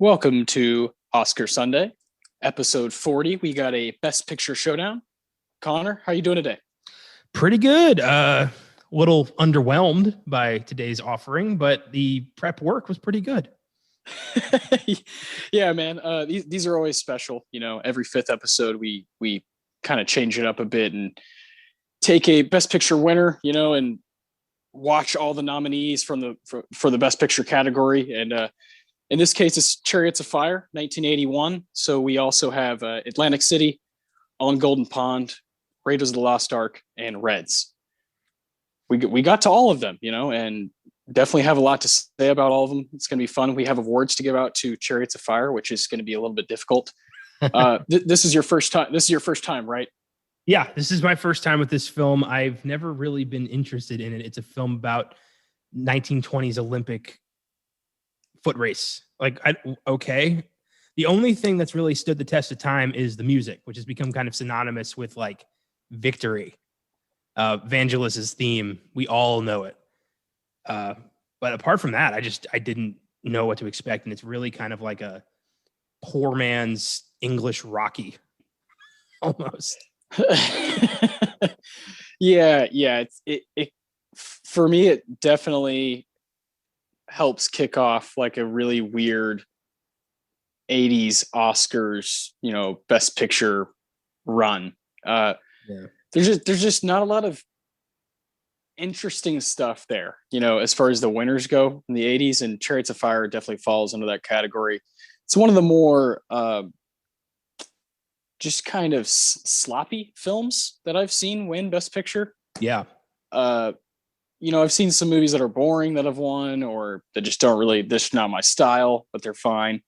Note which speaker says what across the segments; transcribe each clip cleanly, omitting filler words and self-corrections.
Speaker 1: Welcome to Oscar Sunday, episode 40. We got a Best Picture Showdown. Connor, how you doing today?
Speaker 2: Pretty good. Little underwhelmed by today's offering, but the prep work was pretty good.
Speaker 1: Yeah, man. These are always special. You know, every fifth episode we kind of change it up a bit and take a Best Picture winner, and watch all the nominees for the Best Picture category. And in this case, it's Chariots of Fire, 1981. So we also have Atlantic City, On Golden Pond, Raiders of the Lost Ark, and Reds. We got to all of them, and definitely have a lot to say about all of them. It's going to be fun. We have awards to give out to Chariots of Fire, which is going to be a little bit difficult. This is your first time. This is your first time, right?
Speaker 2: Yeah, this is my first time with this film. I've never really been interested in it. It's a film about 1920s Olympic foot race. Okay. The only thing that's really stood the test of time is the music, which has become kind of synonymous with like victory. Vangelis's theme, we all know it. But apart from that, I didn't know what to expect. And it's really kind of like a poor man's English Rocky almost.
Speaker 1: Yeah. It for me, it definitely helps kick off like a really weird 80s Oscars, Best Picture run. There's just not a lot of interesting stuff there, as far as the winners go in the 80s, and Chariots of Fire definitely falls into that category. It's one of the more just kind of sloppy films that I've seen win Best Picture.
Speaker 2: Yeah.
Speaker 1: I've seen some movies that are boring that have won, or that just don't really, this is not my style, but they're fine.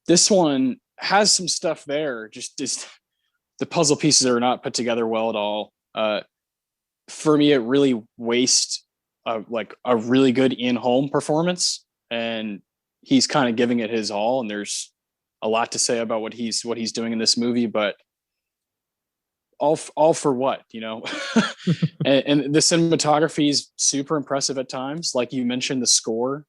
Speaker 1: This one has some stuff there. Just the puzzle pieces are not put together well at all. For me, it really wastes a really good Holm performance, and he's kind of giving it his all. And there's a lot to say about what he's doing in this movie, but all for what, and the cinematography is super impressive at times. Like you mentioned, the score.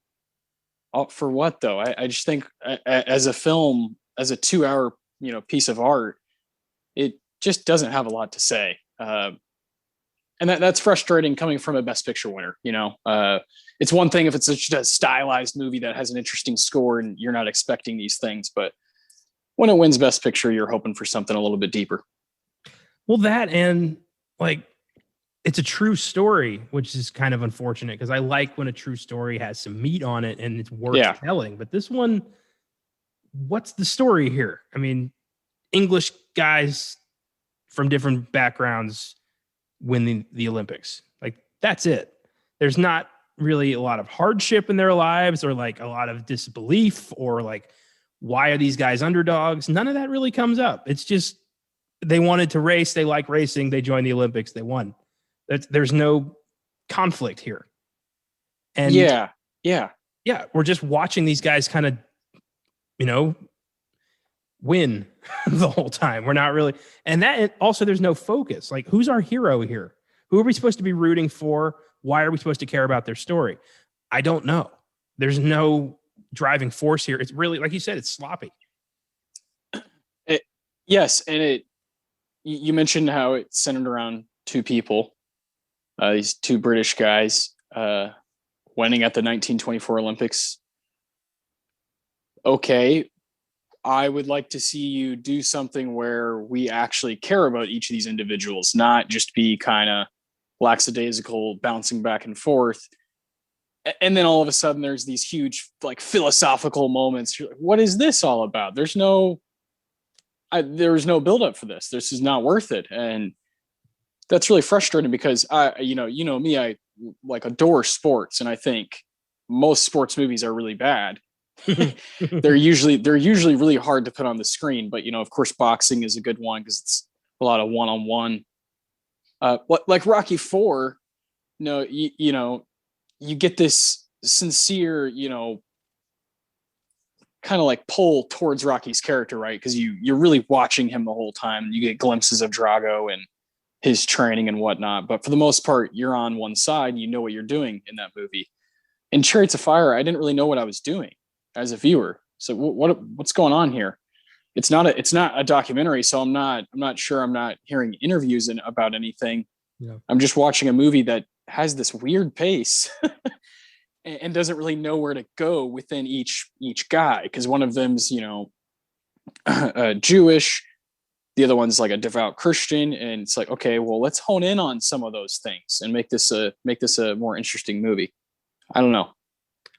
Speaker 1: All for what though? I just think as a film, as a 2-hour, piece of art, it just doesn't have a lot to say. And that's frustrating coming from a Best Picture winner. It's one thing if it's just a stylized movie that has an interesting score and you're not expecting these things, but when it wins Best Picture, you're hoping for something a little bit deeper.
Speaker 2: Well, that and it's a true story, which is kind of unfortunate because I like when a true story has some meat on it and it's worth telling. But this one, what's the story here? I mean, English guys from different backgrounds win the Olympics. That's it. There's not really a lot of hardship in their lives or a lot of disbelief or why are these guys underdogs? None of that really comes up. It's just they wanted to race. They like racing. They joined the Olympics. They won. There's no conflict here. And
Speaker 1: yeah.
Speaker 2: We're just watching these guys kind of, win the whole time. We're not really. And that also, there's no focus. Who's our hero here? Who are we supposed to be rooting for? Why are we supposed to care about their story? I don't know. There's no driving force here. It's really, like you said, it's sloppy.
Speaker 1: Yes. And you mentioned how it's centered around two people, these two British guys winning at the 1924 Olympics. Okay, I would like to see you do something where we actually care about each of these individuals, not just be kind of lackadaisical, bouncing back and forth. And then all of a sudden there's these huge philosophical moments. You're like, what is this all about? There's no buildup for this. This is not worth it. And that's really frustrating because me, I adore sports. And I think most sports movies are really bad. They're usually really hard to put on the screen, but of course boxing is a good one because it's a lot of one-on-one. Like Rocky IV, you get this sincere, kind of pull towards Rocky's character, right? Because you're really watching him the whole time. You get glimpses of Drago and his training and whatnot, but for the most part, you're on one side. You know what you're doing in that movie. In Chariots of Fire, I didn't really know what I was doing as a viewer. So what's going on here? It's not a documentary, so I'm not sure. I'm not hearing interviews about anything.
Speaker 2: Yeah.
Speaker 1: I'm just watching a movie that has this weird pace and doesn't really know where to go within each guy, because one of them's Jewish, the other one's like a devout Christian, and it's like, okay, well, let's hone in on some of those things and make this a more interesting movie. I don't know.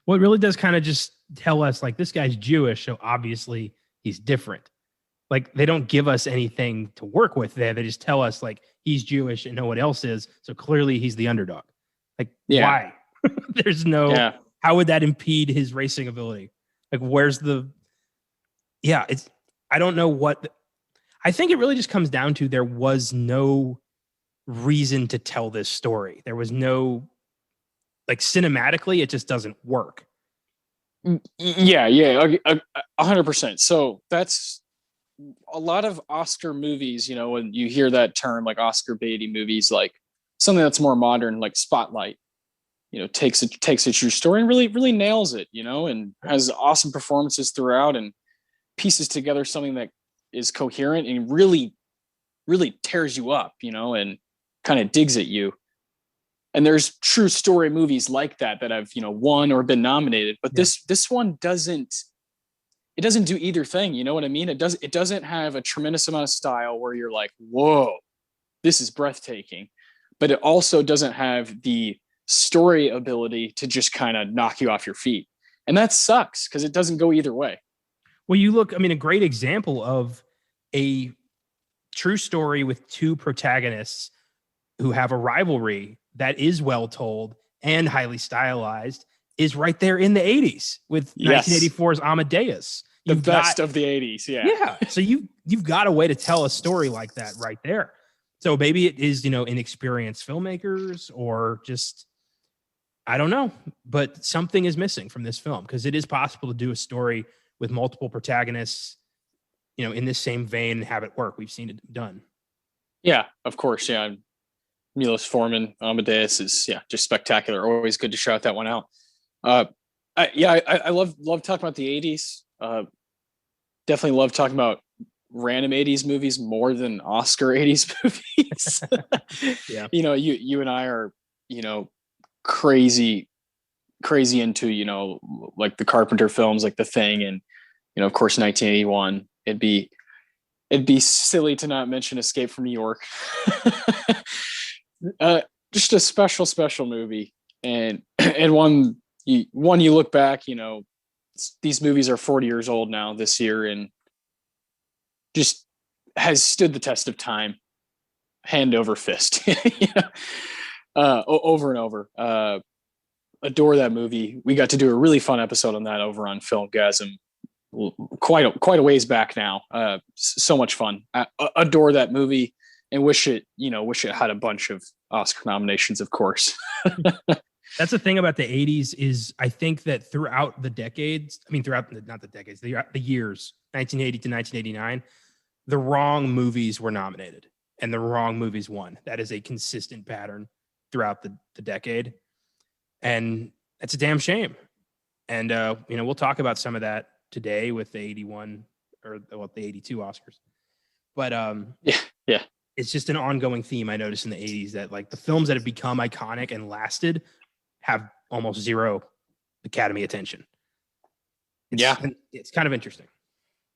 Speaker 2: Well, it really does kind of just tell us like this guy's Jewish, so obviously he's different. Like they don't give us anything to work with there. They just tell us like he's Jewish and no one else is, so clearly he's the underdog. Like why? There's no how would that impede his racing ability? Like where's the it's I don't know what I think it really just comes down to there was no reason to tell this story. There was no like cinematically, it just doesn't work.
Speaker 1: Yeah, 100%. So that's a lot of Oscar movies, when you hear that term, like Oscar Beatty movies, like something that's more modern, like Spotlight, takes a true story and really nails it, and has awesome performances throughout and pieces together something that is coherent and really tears you up, and kind of digs at you. And there's true story movies like that have, won or been nominated, but this one doesn't do either thing. You know what I mean? It doesn't have a tremendous amount of style where you're like, whoa, this is breathtaking, but it also doesn't have the story ability to just kind of knock you off your feet. And that sucks because it doesn't go either way.
Speaker 2: Well, a great example of a true story with two protagonists who have a rivalry that is well told and highly stylized is right there in the 80s with 1984's Amadeus.
Speaker 1: The best of the 80s.
Speaker 2: Yeah. So you've got a way to tell a story like that right there. So maybe it is, inexperienced filmmakers or just, I don't know, but something is missing from this film because it is possible to do a story with multiple protagonists, in this same vein and have it work. We've seen it done. Yeah,
Speaker 1: of course. Yeah. Milos Forman, Amadeus is just spectacular. Always good to shout that one out. I love talking about the 80s. Definitely love talking about random 80s movies more than Oscar 80s movies.
Speaker 2: Yeah.
Speaker 1: You and I are, crazy into, like the Carpenter films, like The Thing, and, of course, 1981. It'd be silly to not mention Escape from New York. Just a special movie, and one you look back, these movies are 40 years old now this year, and just has stood the test of time, hand over fist, over and over. Adore that movie. We got to do a really fun episode on that over on Filmgazm quite a ways back now. So much fun. I adore that movie and wish it had a bunch of Oscar nominations, of course.
Speaker 2: That's the thing about the 80s is I think that throughout the decades, the years, 1980 to 1989, the wrong movies were nominated and the wrong movies won. That is a consistent pattern throughout the decade. And that's a damn shame. And, we'll talk about some of that today with the 81 or the 82 Oscars. But
Speaker 1: yeah.
Speaker 2: It's just an ongoing theme I noticed in the 80s that like the films that have become iconic and lasted have almost zero Academy attention. It's kind of interesting.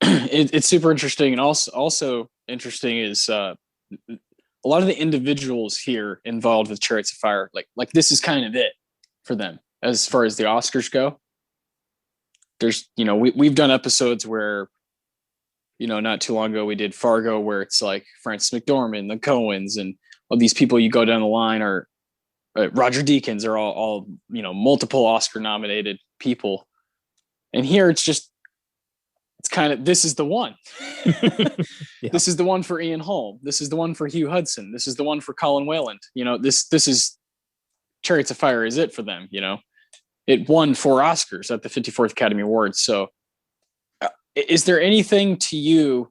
Speaker 1: It's super interesting. And also interesting is a lot of the individuals here involved with Chariots of Fire. Like this is kind of it for them as far as the Oscars go. There's, we've done episodes where, not too long ago we did Fargo, where it's like Frances McDormand, the Coens, and all these people you go down the line are Roger Deakins are all multiple Oscar nominated people. And here it's kind of, this is the one. This is the one for Ian Holm. This is the one for Hugh Hudson. This is the one for Colin Wayland. This is Chariots of Fire is it for them. It won 4 Oscars at the 54th Academy Awards. So is there anything to you,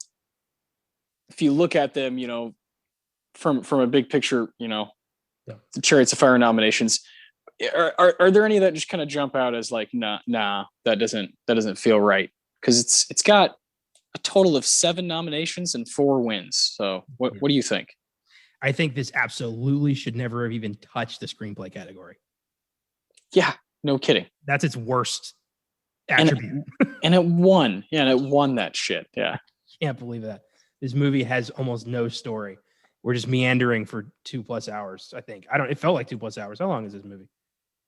Speaker 1: if you look at them, from a big picture, the Chariots of Fire nominations, are there any that just kind of jump out as like, nah, that doesn't feel right? because it's got a total of 7 nominations and 4 wins. So what do you think?
Speaker 2: I think this absolutely should never have even touched the screenplay category.
Speaker 1: Yeah, no kidding.
Speaker 2: That's its worst attribute.
Speaker 1: And it won. Yeah, and it won that shit. Yeah.
Speaker 2: Can't believe that. This movie has almost no story. We're just meandering for 2+ hours, I think. It felt like 2+ hours. How long is this movie?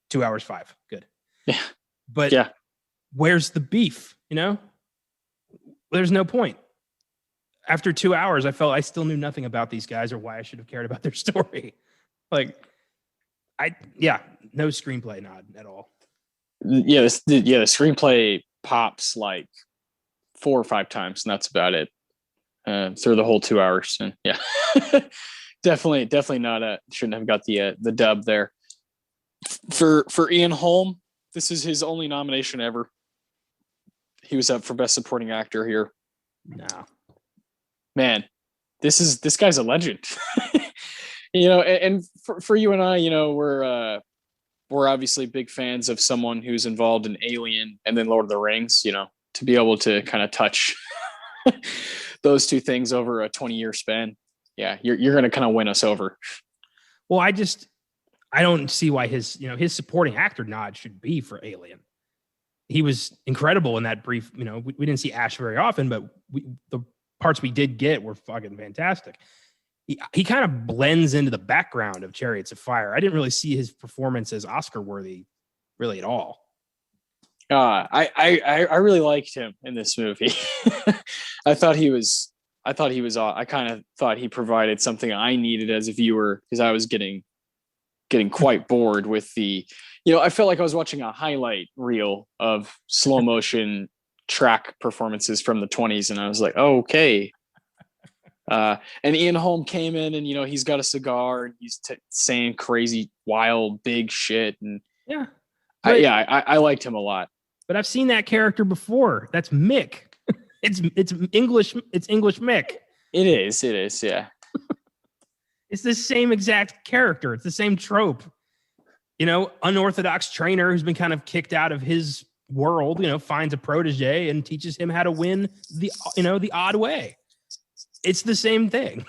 Speaker 2: 2 hours 5. Good.
Speaker 1: Yeah.
Speaker 2: But where's the beef? There's no point. After 2 hours, I felt I still knew nothing about these guys or why I should have cared about their story. No screenplay nod at all.
Speaker 1: Yeah, the screenplay pops like 4 or 5 times, and that's about it through the whole 2 hours. And yeah, definitely not shouldn't have got the dub there. For Ian Holm, this is his only nomination ever. He was up for Best Supporting Actor here.
Speaker 2: No.
Speaker 1: Man, this guy's a legend. And for you and I, we're obviously big fans of someone who's involved in Alien and then Lord of the Rings, to be able to kind of touch those two things over a 20-year span. Yeah, you're going to kind of win us over.
Speaker 2: Well, I don't see why his supporting actor nod should be for Alien. He was incredible in that brief, we didn't see Ash very often, but the parts we did get were fucking fantastic. He kind of blends into the background of Chariots of Fire. I didn't really see his performance as Oscar worthy really at all.
Speaker 1: I really liked him in this movie. I kind of thought he provided something I needed as a viewer, because I was getting quite bored with the, I felt like I was watching a highlight reel of slow motion track performances from the 20s. And I was like, oh, okay. And Ian Holm came in and, he's got a cigar and he's saying crazy, wild, big shit. And I liked him a lot.
Speaker 2: But I've seen that character before. That's Mick. It's English Mick.
Speaker 1: It is. Yeah.
Speaker 2: It's the same exact character. It's the same trope. Unorthodox trainer who's been kind of kicked out of his world, finds a protege and teaches him how to win the odd way. It's the same thing.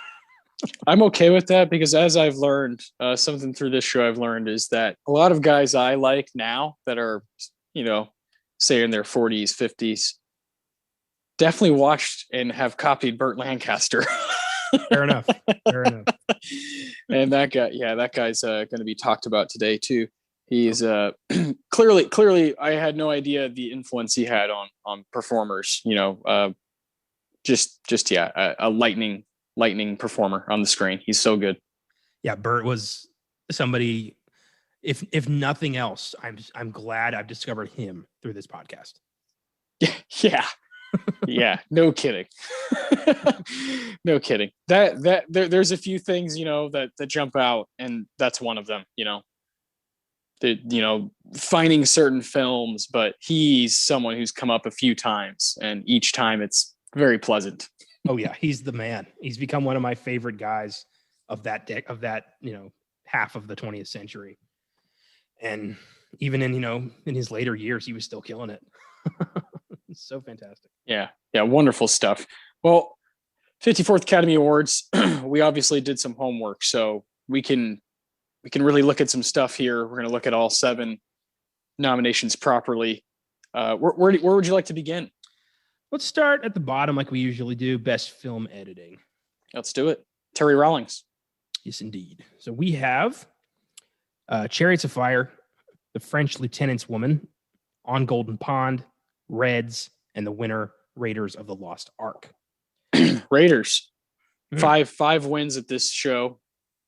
Speaker 1: I'm okay with that, because as I've learned, something through this show I've learned is that a lot of guys I like now that are, say in their 40s, 50s, definitely watched and have copied Bert Lancaster.
Speaker 2: Fair enough.
Speaker 1: And that guy's going to be talked about today too. He's clearly I had no idea the influence he had on performers, a lightning performer on the screen. He's so good.
Speaker 2: Yeah, Bert was somebody, if nothing else, I'm glad I've discovered him through this podcast.
Speaker 1: Yeah. Yeah, no kidding. No kidding. There's a few things, that jump out, and that's one of them, finding certain films, but he's someone who's come up a few times, and each time it's very pleasant.
Speaker 2: Oh yeah, he's the man. He's become one of my favorite guys of that half of the 20th century. And even in his later years, he was still killing it. So fantastic.
Speaker 1: Yeah, wonderful stuff. Well, 54th Academy Awards, we obviously did some homework, so we can really look at some stuff here. We're going to look at all 7 nominations properly. Where would you like to begin?
Speaker 2: Let's start at the bottom like we usually do. Best film editing.
Speaker 1: Let's do it. Terry Rawlings.
Speaker 2: Yes, indeed. So we have Chariots of Fire, The French Lieutenant's Woman, On Golden Pond, Reds, and the winner, Raiders of the Lost Ark.
Speaker 1: Raiders. 5 wins at this show.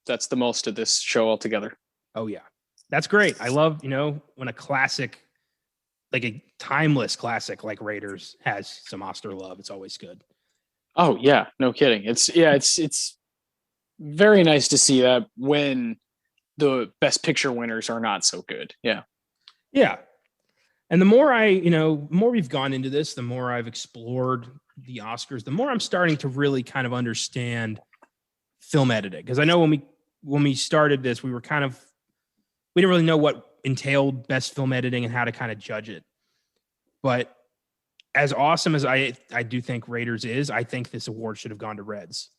Speaker 1: That's the most of this show altogether.
Speaker 2: Oh, yeah. That's great. I love, when a classic, like a timeless classic like Raiders has some Oscar love. It's always good.
Speaker 1: Oh, yeah. No kidding. It's very nice to see that when the Best Picture winners are not so good. Yeah.
Speaker 2: Yeah. And the more more we've gone into this, the more I've explored the Oscars, the more I'm starting to really kind of understand film editing. Because I know when we started this, we didn't really know what entailed best film editing and how to kind of judge it. But as awesome as I do think Raiders is, I think this award should have gone to Reds.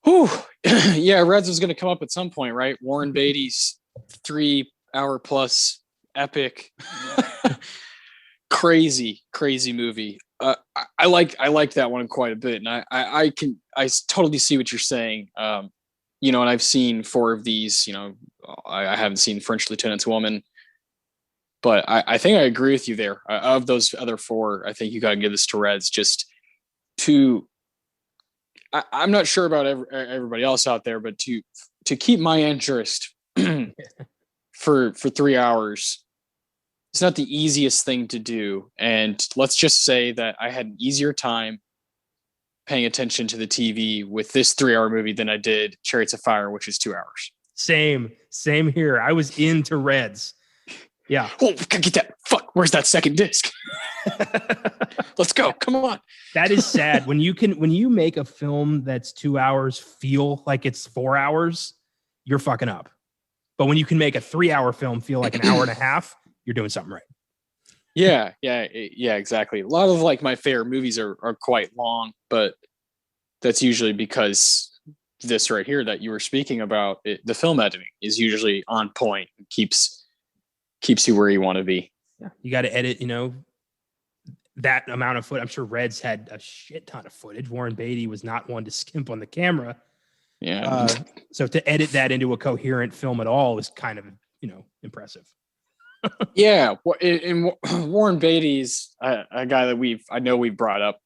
Speaker 1: Whew. Yeah, Reds was going to come up at some point, right? Warren Beatty's 3-hour plus epic, crazy movie. I like that one quite a bit, and I totally see what you're saying. You know, and I've seen 4 of these. You know, I haven't seen French Lieutenant's Woman, but I think I agree with you there. Of those other 4, I think you got to give this to Reds. Just to, I'm not sure about everybody else out there, but to keep my interest for 3 hours, it's not the easiest thing to do. And let's just say that I had an easier time paying attention to the TV with this 3-hour movie than I did Chariots of Fire, which is 2 hours.
Speaker 2: Same here. I was into Reds. Yeah.
Speaker 1: Oh, get that. Fuck. Where's that second disc? Let's go. Come on.
Speaker 2: That is sad. When you make a film that's 2 hours feel like it's 4 hours, you're fucking up. But when you can make a 3-hour film feel like an hour and a half, you're doing something right.
Speaker 1: Yeah, exactly. A lot of like my favorite movies are quite long, but that's usually because this right here that you were speaking about, the film editing is usually on point and keeps you where you want to be.
Speaker 2: Yeah, you got to edit, you know, that amount of footage. I'm sure Reds had a shit ton of footage. Warren Beatty was not one to skimp on the camera.
Speaker 1: Yeah.
Speaker 2: So to edit that into a coherent film at all is kind of, you know, impressive.
Speaker 1: Yeah. And Warren Beatty's a guy that I know we've brought up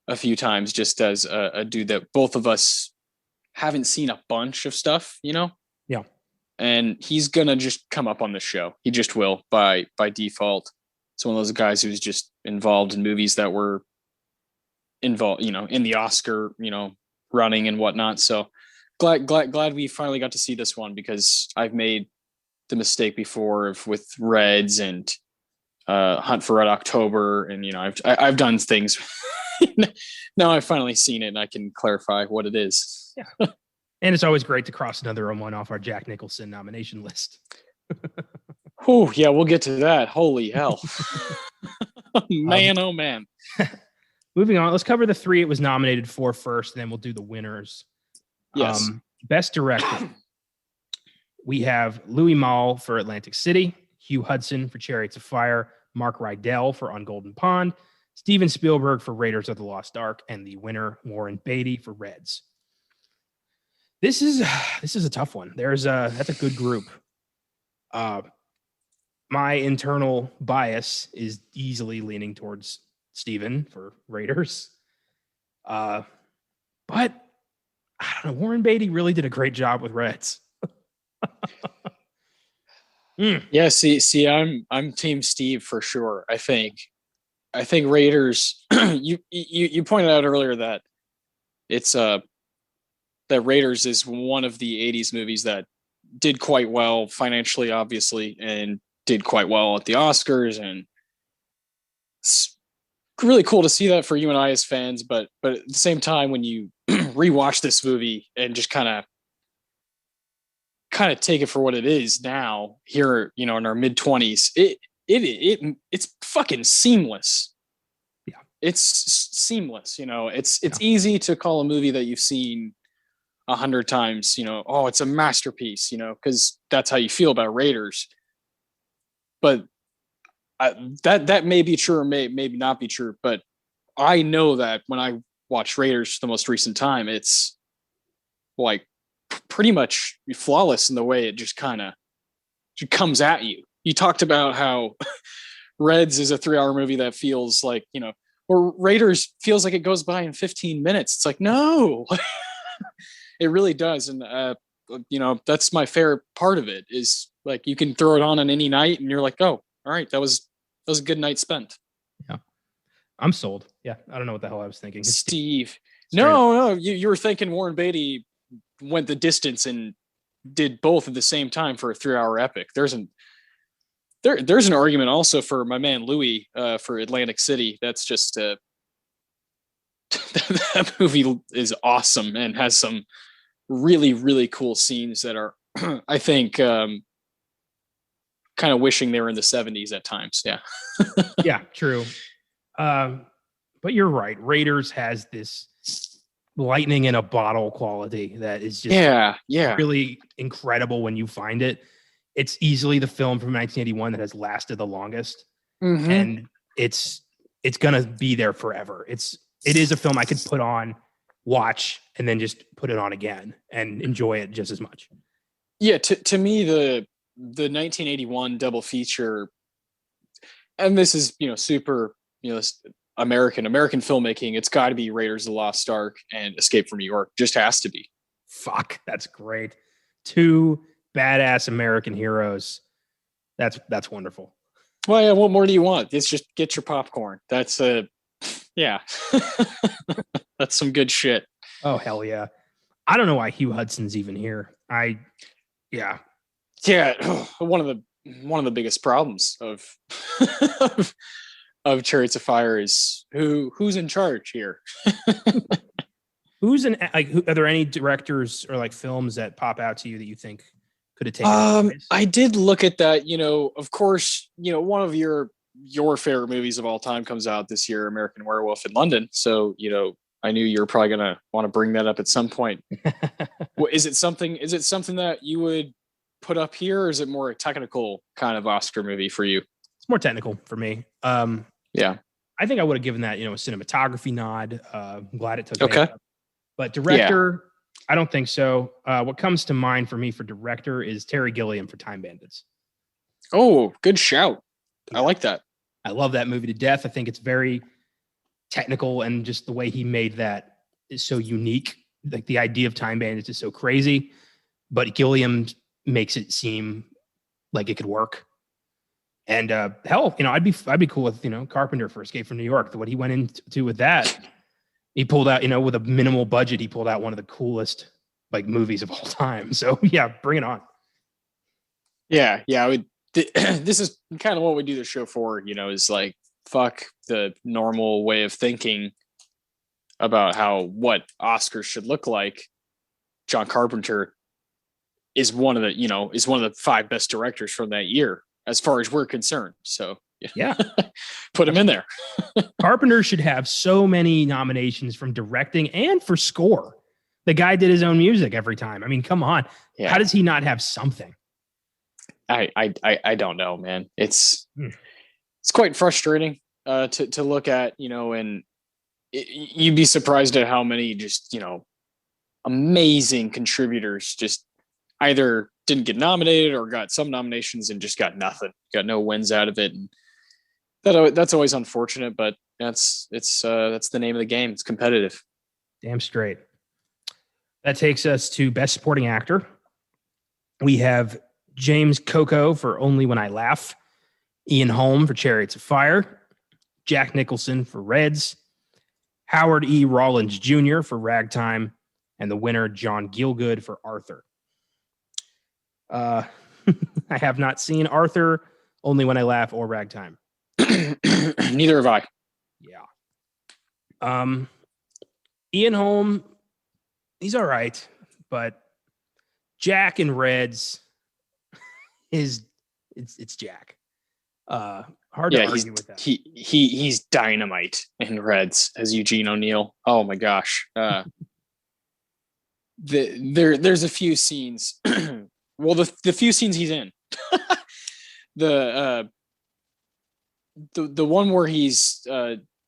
Speaker 1: a few times, just as a dude that both of us haven't seen a bunch of stuff, you know?
Speaker 2: Yeah.
Speaker 1: And he's going to just come up on the show. He just will by default. It's one of those guys who's just involved in movies that were involved, you know, in the Oscar, you know, running and whatnot. So glad we finally got to see this one, because I've made the mistake before with Reds and Hunt for Red October, and you know I've done things. Now I've finally seen it and I can clarify what it is.
Speaker 2: Yeah, and it's always great to cross another one off our Jack Nicholson nomination list.
Speaker 1: Oh yeah, we'll get to that. Holy hell, man! Oh man.
Speaker 2: Moving on, let's cover the 3 it was nominated for first, and then we'll do the winners.
Speaker 1: Yes.
Speaker 2: Best director. We have Louis Malle for Atlantic City, Hugh Hudson for Chariots of Fire, Mark Rydell for On Golden Pond, Steven Spielberg for Raiders of the Lost Ark, and the winner, Warren Beatty for Reds. This is a tough one. That's a good group. My internal bias is easily leaning towards Steven for Raiders. But I don't know. Warren Beatty really did a great job with Reds.
Speaker 1: Yeah, see, I'm Team Steve for sure. I think Raiders. You pointed out earlier that it's that Raiders is one of the '80s movies that did quite well financially, obviously, and did quite well at the Oscars, and it's really cool to see that for you and I as fans. But at the same time, when you rewatch this movie and just kind of take it for what it is now, here, you know, in our mid-20s, it's fucking seamless.
Speaker 2: Yeah,
Speaker 1: it's seamless. You know, it's easy to call a movie that you've seen 100 times, you know, oh, it's a masterpiece, you know, because that's how you feel about Raiders. But that may be true or maybe not be true. But I know that when I watched Raiders the most recent time, it's like pretty much flawless in the way it just kind of comes at you. You talked about how Reds is a 3-hour movie that feels like, you know, or Raiders feels like it goes by in 15 minutes. It's like, no, it really does. And, you know, that's my favorite part of it, is like, you can throw it on any night and you're like, oh, all right, that was a good night spent.
Speaker 2: Yeah. I'm sold. Yeah. I don't know what the hell I was thinking.
Speaker 1: Steve. No, you were thinking Warren Beatty went the distance and did both at the same time for a 3-hour epic. There's an argument also for my man Louis for Atlantic City. That's just that movie is awesome and has some really, really cool scenes that are I think kind of wishing they were in the 70s at times. Yeah.
Speaker 2: Yeah, true. But you're right. Raiders has this lightning in a bottle quality that is just really incredible when you find it. It's easily the film from 1981 that has lasted the longest.
Speaker 1: Mm-hmm.
Speaker 2: And it's gonna be there forever. It is a film I could put on, watch, and then just put it on again and enjoy it just as much.
Speaker 1: Yeah, to me, the 1981 double feature, and this is, super, American filmmaking. It's got to be Raiders of the Lost Ark and Escape from New York. Just has to be.
Speaker 2: Fuck, that's great. 2 badass American heroes. That's wonderful.
Speaker 1: Well, yeah. What more do you want? It's just get your popcorn. That's yeah. That's some good shit.
Speaker 2: Oh hell yeah! I don't know why Hugh Hudson's even here. Yeah.
Speaker 1: One of the biggest problems of of Chariots of Fire is who's in charge here.
Speaker 2: Are there any directors or films that pop out to you that you think could have taken?
Speaker 1: I did look at that. Of course, one of your favorite movies of all time comes out this year, American Werewolf in London. So, I knew you were probably gonna want to bring that up at some point. Is it something that you would put up here, or is it more a technical kind of Oscar movie for you?
Speaker 2: It's more technical for me.
Speaker 1: Yeah.
Speaker 2: I think I would have given that, a cinematography nod. I'm glad it took.
Speaker 1: Okay.
Speaker 2: But director, I don't think so. What comes to mind for me for director is Terry Gilliam for Time Bandits.
Speaker 1: Oh, good shout. I like that.
Speaker 2: I love that movie to death. I think it's very technical, and just the way he made that is so unique. Like the idea of Time Bandits is so crazy, but Gilliam makes it seem like it could work. And hell, I'd be cool with Carpenter for Escape from New York. What he went into with that, he pulled out, with a minimal budget, he pulled out one of the coolest movies of all time. So yeah, bring it on. Yeah.
Speaker 1: I would. This is kind of what we do the show for. Is fuck the normal way of thinking about what Oscars should look like. John Carpenter is one of the 5 best directors from that year, as far as we're concerned. So
Speaker 2: yeah,
Speaker 1: put him in there.
Speaker 2: Carpenter should have so many nominations from directing and for score. The guy did his own music every time. I mean, come on. Yeah. How does he not have something?
Speaker 1: I don't know, man. It's quite frustrating to look at, and you'd be surprised at how many just, amazing contributors just either didn't get nominated or got some nominations and just got nothing, got no wins out of it. And that's always unfortunate, but that's the name of the game. It's competitive.
Speaker 2: Damn straight. That takes us to Best Supporting Actor. We have James Coco for Only When I Laugh, Ian Holm for Chariots of Fire, Jack Nicholson for Reds, Howard E. Rollins Jr. for Ragtime, and the winner, John Gielgud for Arthur. I have not seen Arthur, Only When I Laugh, or Ragtime.
Speaker 1: Neither have I.
Speaker 2: Yeah. Ian Holm, he's all right, but Jack and Reds it's Jack. Hard to argue with that.
Speaker 1: He's dynamite in Reds as Eugene O'Neill. Oh my gosh. There's a few scenes. Well, the few scenes he's in. the one where he's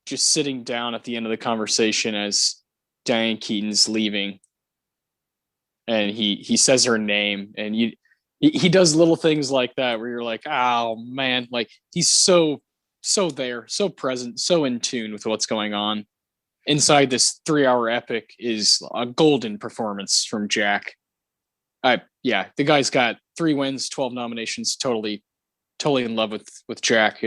Speaker 1: just sitting down at the end of the conversation as Diane Keaton's leaving, and he says her name, and he does little things like that where you're like, oh man, he's so there, so present, so in tune with what's going on inside this 3-hour epic. Is a golden performance from Jack. The guy's got 3 wins, 12 nominations, totally in love with Jack.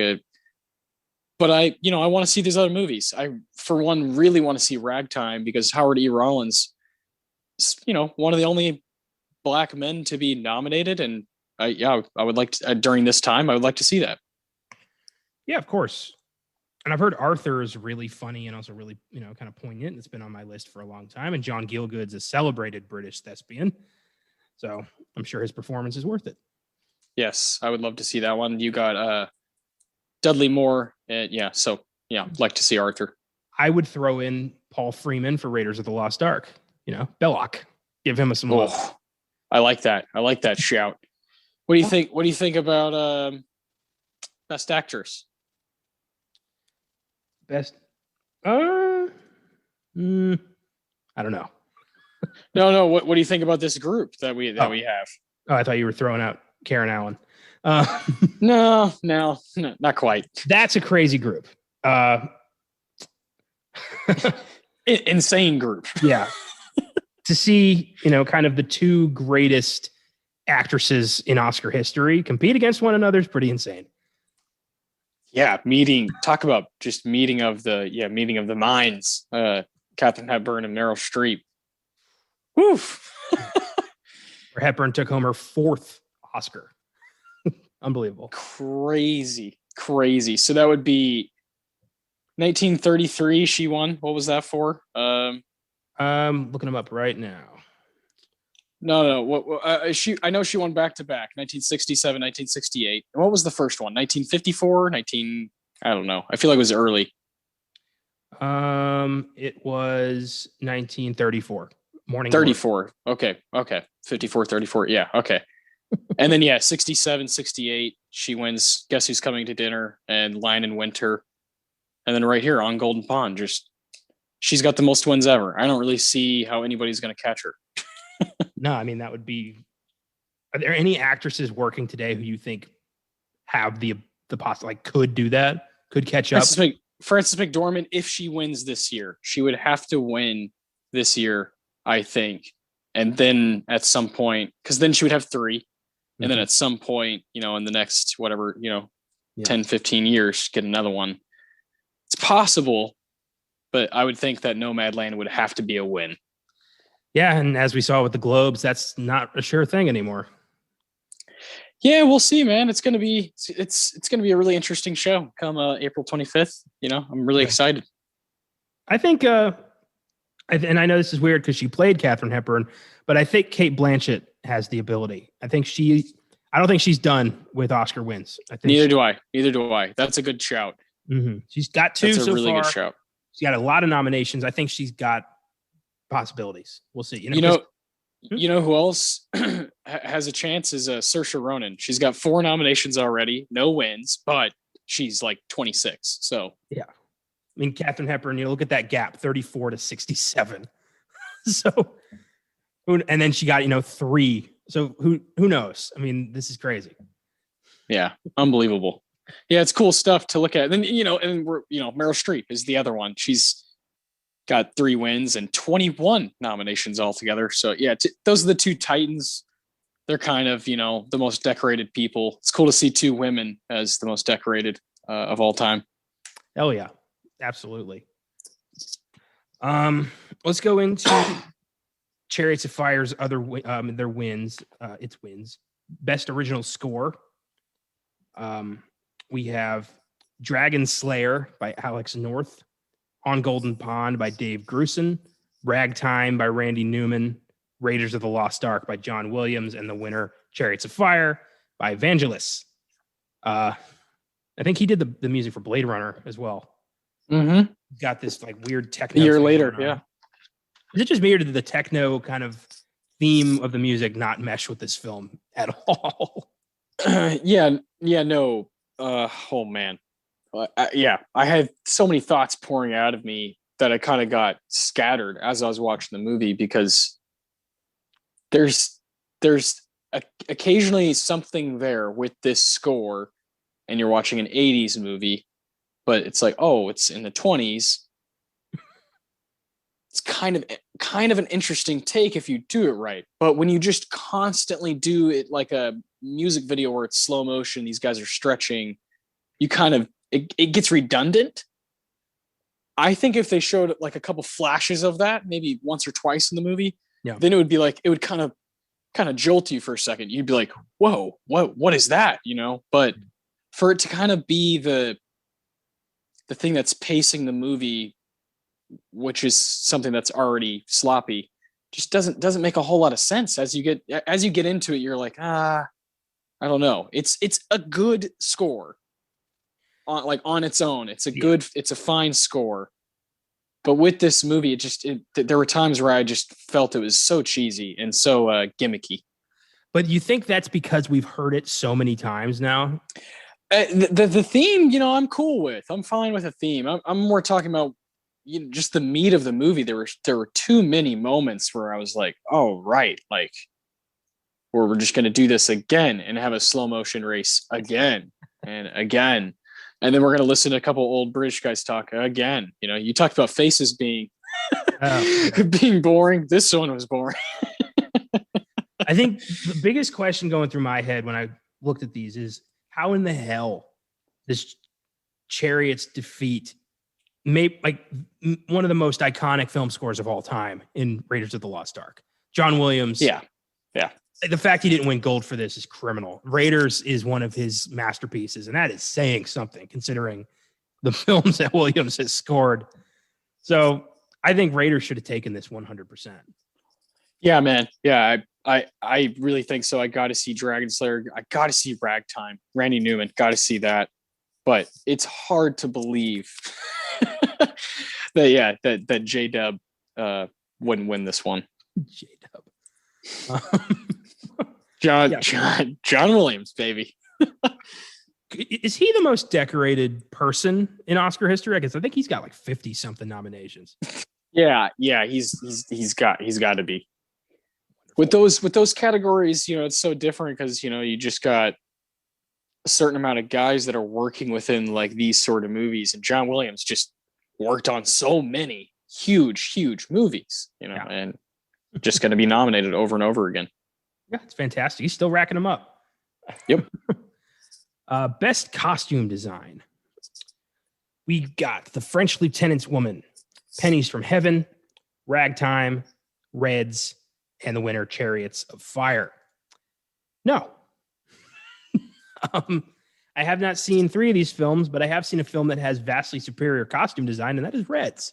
Speaker 1: But I want to see these other movies. I, for one, really want to see Ragtime, because Howard E. Rollins, one of the only Black men to be nominated, and I would like to, during this time, I would like to see that.
Speaker 2: Yeah, of course. And I've heard Arthur is really funny and also really, kind of poignant. It's been on my list for a long time. And John Gielgud's a celebrated British thespian, so I'm sure his performance is worth it.
Speaker 1: Yes, I would love to see that one. You got Dudley Moore. Yeah, so yeah, I'd like to see Arthur.
Speaker 2: I would throw in Paul Freeman for Raiders of the Lost Ark. You know, Belloc. Give him some love.
Speaker 1: Oh, I like that. I like that shout. What do you think? What do you think about Best Actress?
Speaker 2: Best. I don't know.
Speaker 1: No. What do you think about this group that we have?
Speaker 2: Oh, I thought you were throwing out Karen Allen.
Speaker 1: No, not quite.
Speaker 2: That's a crazy group.
Speaker 1: Insane group.
Speaker 2: Yeah. To see, kind of the two greatest actresses in Oscar history compete against one another is pretty insane.
Speaker 1: Yeah, talk about just meeting of the minds. Katharine Hepburn and Meryl Streep. Woof.
Speaker 2: Hepburn took home her 4th Oscar. Unbelievable.
Speaker 1: Crazy. So that would be 1933. She won. What was that for?
Speaker 2: I'm looking them up right now.
Speaker 1: No. What I know she won back to back, 1967, 1968. And what was the first one? 1954, I don't know. I feel like it was early.
Speaker 2: It was 1934. Morning
Speaker 1: 34. Glory. Okay. 54, 34. Yeah, okay. And then 67, 68, she wins Guess Who's Coming to Dinner and Lion in Winter. And then right here on Golden Pond, she's got the most wins ever. I don't really see how anybody's going to catch her.
Speaker 2: No, I mean, that would be. Are there any actresses working today who you think have the possibility, could do that, could catch up?
Speaker 1: Frances McDormand, if she wins this year, she would have to win this year, I think. And then at some point, because then she would have 3. Mm-hmm. And then at some point, in the next, 10, 15 years, get another one. It's possible, but I would think that Nomadland would have to be a win.
Speaker 2: Yeah, and as we saw with the Globes, that's not a sure thing anymore. Yeah,
Speaker 1: we'll see, man. It's gonna be a really interesting show come April 25th. I'm really excited.
Speaker 2: I think, and I know this is weird because she played Katharine Hepburn, but I think Cate Blanchett has the ability. I don't think she's done with Oscar wins.
Speaker 1: Neither do I. That's a good shout.
Speaker 2: Mm-hmm. She's got 2 so far. That's a really good shout. She's got a lot of nominations. I think she's got possibilities. We'll see.
Speaker 1: You know who else has a chance is Saoirse Ronan. She's got 4 nominations already, no wins, but she's like 26. So
Speaker 2: yeah, I mean, Katharine Hepburn. Look at that gap, 34 to 67. So, and then she got 3. So who knows? I mean, this is crazy.
Speaker 1: Yeah, unbelievable. Yeah, it's cool stuff to look at. And then and we're Meryl Streep is the other one. She's got 3 wins and 21 nominations altogether. So yeah, those are the 2 titans. They're kind of the most decorated people. It's cool to see 2 women as the most decorated of all time.
Speaker 2: Oh yeah, absolutely. Let's go into Chariots of Fire's other their wins. Its wins. Best original score. We have Dragon Slayer by Alex North, On Golden Pond by Dave Grusin, Ragtime by Randy Newman, Raiders of the Lost Ark by John Williams, and the winner, Chariots of Fire by Vangelis. I think he did the music for Blade Runner as well.
Speaker 1: Mm-hmm.
Speaker 2: Got this weird techno.
Speaker 1: A year later, yeah.
Speaker 2: Is it just me or did the techno kind of theme of the music not mesh with this film at all?
Speaker 1: No. Oh man. I had so many thoughts pouring out of me that I kind of got scattered as I was watching the movie because there's occasionally something there with this score and you're watching an 80s movie, but it's like, oh, it's in the 20s. It's kind of an interesting take if you do it right. But when you just constantly do it like a music video where it's slow motion, these guys are stretching, it gets redundant. I think if they showed like a couple flashes of that, maybe once or twice in the movie, then it would be like, it would kind of jolt you for a second. You'd be like, whoa, what is that? But for it to kind of be the thing that's pacing the movie, which is something that's already sloppy, just doesn't make a whole lot of sense. As you get into it, you're like, I don't know. It's a good score on its own. It's a fine score. But with this movie, there were times where I just felt it was so cheesy and so gimmicky.
Speaker 2: But you think that's because we've heard it so many times now?
Speaker 1: The theme, I'm cool with. I'm fine with a theme. I'm more talking about just the meat of the movie. There were too many moments where I was like, oh right, like we're just gonna do this again and have a slow motion race again and again. And then we're going to listen to a couple old British guys talk again. You talked about faces being being boring. This one was boring.
Speaker 2: I think the biggest question going through my head when I looked at these is how in the hell this Chariots defeat one of the most iconic film scores of all time in Raiders of the Lost Ark. John Williams.
Speaker 1: Yeah.
Speaker 2: The fact he didn't win gold for this is criminal. Raiders is one of his masterpieces, and that is saying something considering the films that Williams has scored. So I think Raiders should have taken this 100%.
Speaker 1: Yeah, man. Yeah, I really think so. I got to see Dragon Slayer. I got to see Ragtime. Randy Newman. Got to see that. But it's hard to believe that J-Dub wouldn't win this one.
Speaker 2: J-Dub.
Speaker 1: John Williams, baby.
Speaker 2: Is he the most decorated person in Oscar history? I guess I think he's got like 50 something nominations.
Speaker 1: Yeah, he's got to be. With those categories, it's so different because you just got a certain amount of guys that are working within like these sort of movies, and John Williams just worked on so many huge movies, and just going to be nominated over and over again.
Speaker 2: Yeah, it's fantastic. He's still racking them up.
Speaker 1: Yep.
Speaker 2: Best costume design. We got The French Lieutenant's Woman, Pennies from Heaven, Ragtime, Reds, and the winner, Chariots of Fire. No. I have not seen 3 of these films, but I have seen a film that has vastly superior costume design, and that is Reds.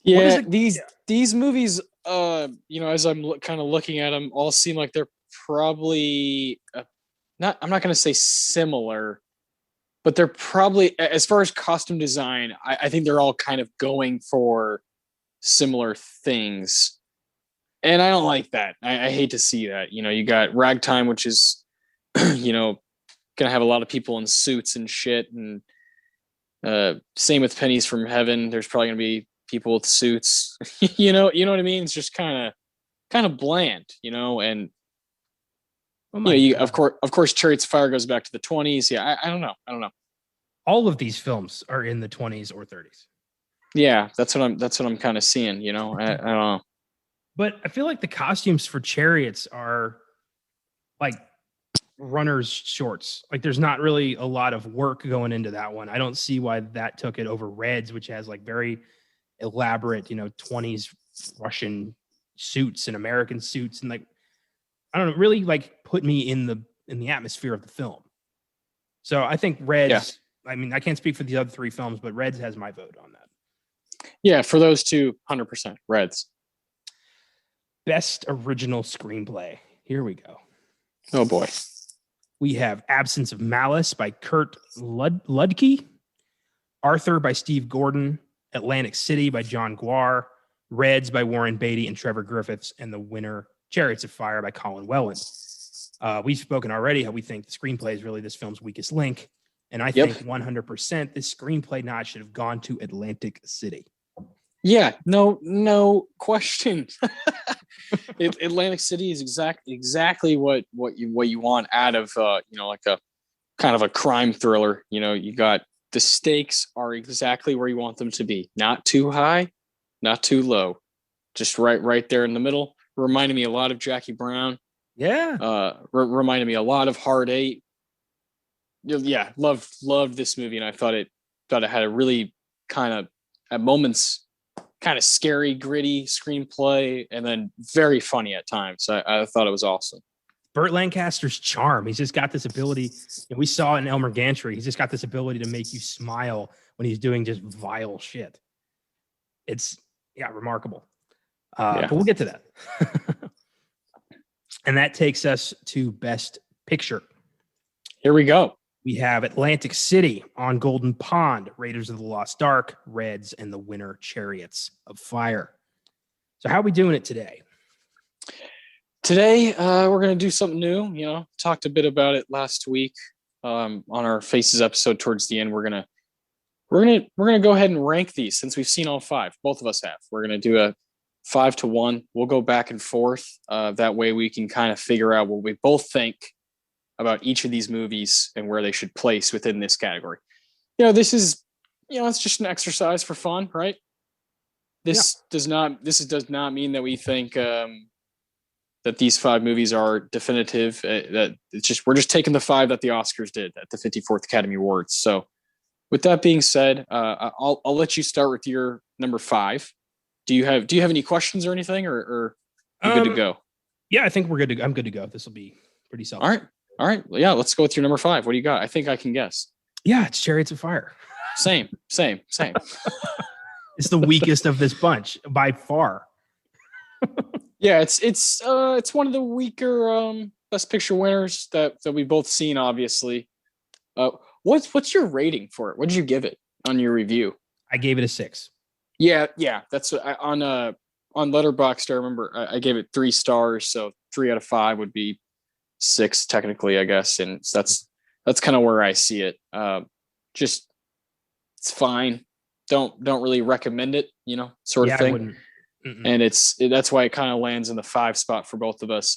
Speaker 1: Yeah, these movies, as I'm kind of looking at them, all seem like they're probably I'm not going to say similar, but they're probably, as far as costume design, I think they're all kind of going for similar things. And I don't like that. I hate to see that. You got Ragtime, which is, going to have a lot of people in suits and shit. And same with Pennies from Heaven. There's probably going to be people with suits. you know what I mean? It's just kind of bland, and of course, Chariots of Fire goes back to the 20s. Yeah, I don't know.
Speaker 2: All of these films are in the 20s or 30s.
Speaker 1: Yeah, that's what I'm kind of seeing. I don't know.
Speaker 2: But I feel like the costumes for Chariots are like runner's shorts. Like there's not really a lot of work going into that one. I don't see why that took it over Reds, which has like very elaborate, 20s Russian suits and American suits, and like I don't know, really like put me in the atmosphere of the film. So I think Reds. Yeah. I mean, I can't speak for the other 3 films, but Reds has my vote on that.
Speaker 1: Yeah, for those 2, 100% Reds.
Speaker 2: Best original screenplay. Here we go.
Speaker 1: Oh boy.
Speaker 2: We have Absence of Malice by Kurt Ludke, Arthur by Steve Gordon, Atlantic City by John Guare, Reds by Warren Beatty and Trevor Griffiths, and the winner, Chariots of Fire by Colin Welland. We've spoken already how we think the screenplay is really this film's weakest link. And I think 100% this screenplay notch should have gone to Atlantic City.
Speaker 1: Yeah, no question. Atlantic City is exactly what you want out of like a kind of a crime thriller. You got the stakes are exactly where you want them to be. Not too high, not too low. Just right there in the middle. Reminded me a lot of Jackie Brown.
Speaker 2: Yeah.
Speaker 1: Reminded me a lot of Hard 8. Yeah, loved this movie, and I thought it had a really kind of at moments kind of scary, gritty screenplay, and then very funny at times. I thought it was awesome.
Speaker 2: Bert Lancaster's charm. He's just got this ability, and we saw it in Elmer Gantry. He's just got this ability to make you smile when he's doing just vile shit. It's remarkable. But we'll get to that. And that takes us to Best Picture.
Speaker 1: Here we go.
Speaker 2: We have Atlantic City on Golden Pond, Raiders of the Lost Ark, Reds, and the winner, Chariots of Fire. So how are we doing it today?
Speaker 1: Today, we're going to do something new. Talked a bit about it last week on our Faces episode. Towards the end, we're gonna go ahead and rank these since we've seen all five. Both of us have. We're gonna do a 5-1. We'll go back and forth. That way, we can kind of figure out what we both think about each of these movies and where they should place within this category. This is, it's just an exercise for fun, right? This does not mean that we think that these five movies are definitive. That we're just taking the five that the Oscars did at the 54th Academy Awards. So, with that being said, I'll let you start with your number 5. Do you have any questions or anything, or you good to go?
Speaker 2: Yeah, I think we're good to. I'm good to go. This will be pretty self.
Speaker 1: All right. Well, yeah, let's go with your number 5. What do you got? I think I can guess.
Speaker 2: Yeah, it's Chariots of Fire.
Speaker 1: Same.
Speaker 2: It's the weakest of this bunch by far.
Speaker 1: Yeah, it's one of the weaker Best Picture winners that we've both seen. Obviously, what's your rating for it? What did you give it on your review?
Speaker 2: I gave it a 6.
Speaker 1: Yeah, that's what on Letterboxd. I remember I gave it 3 stars, so 3 out of 5 would be 6 technically, I guess, and that's kind of where I see it. Just it's fine. Don't really recommend it, sort of thing. And that's why it kind of lands in the 5 spot for both of us.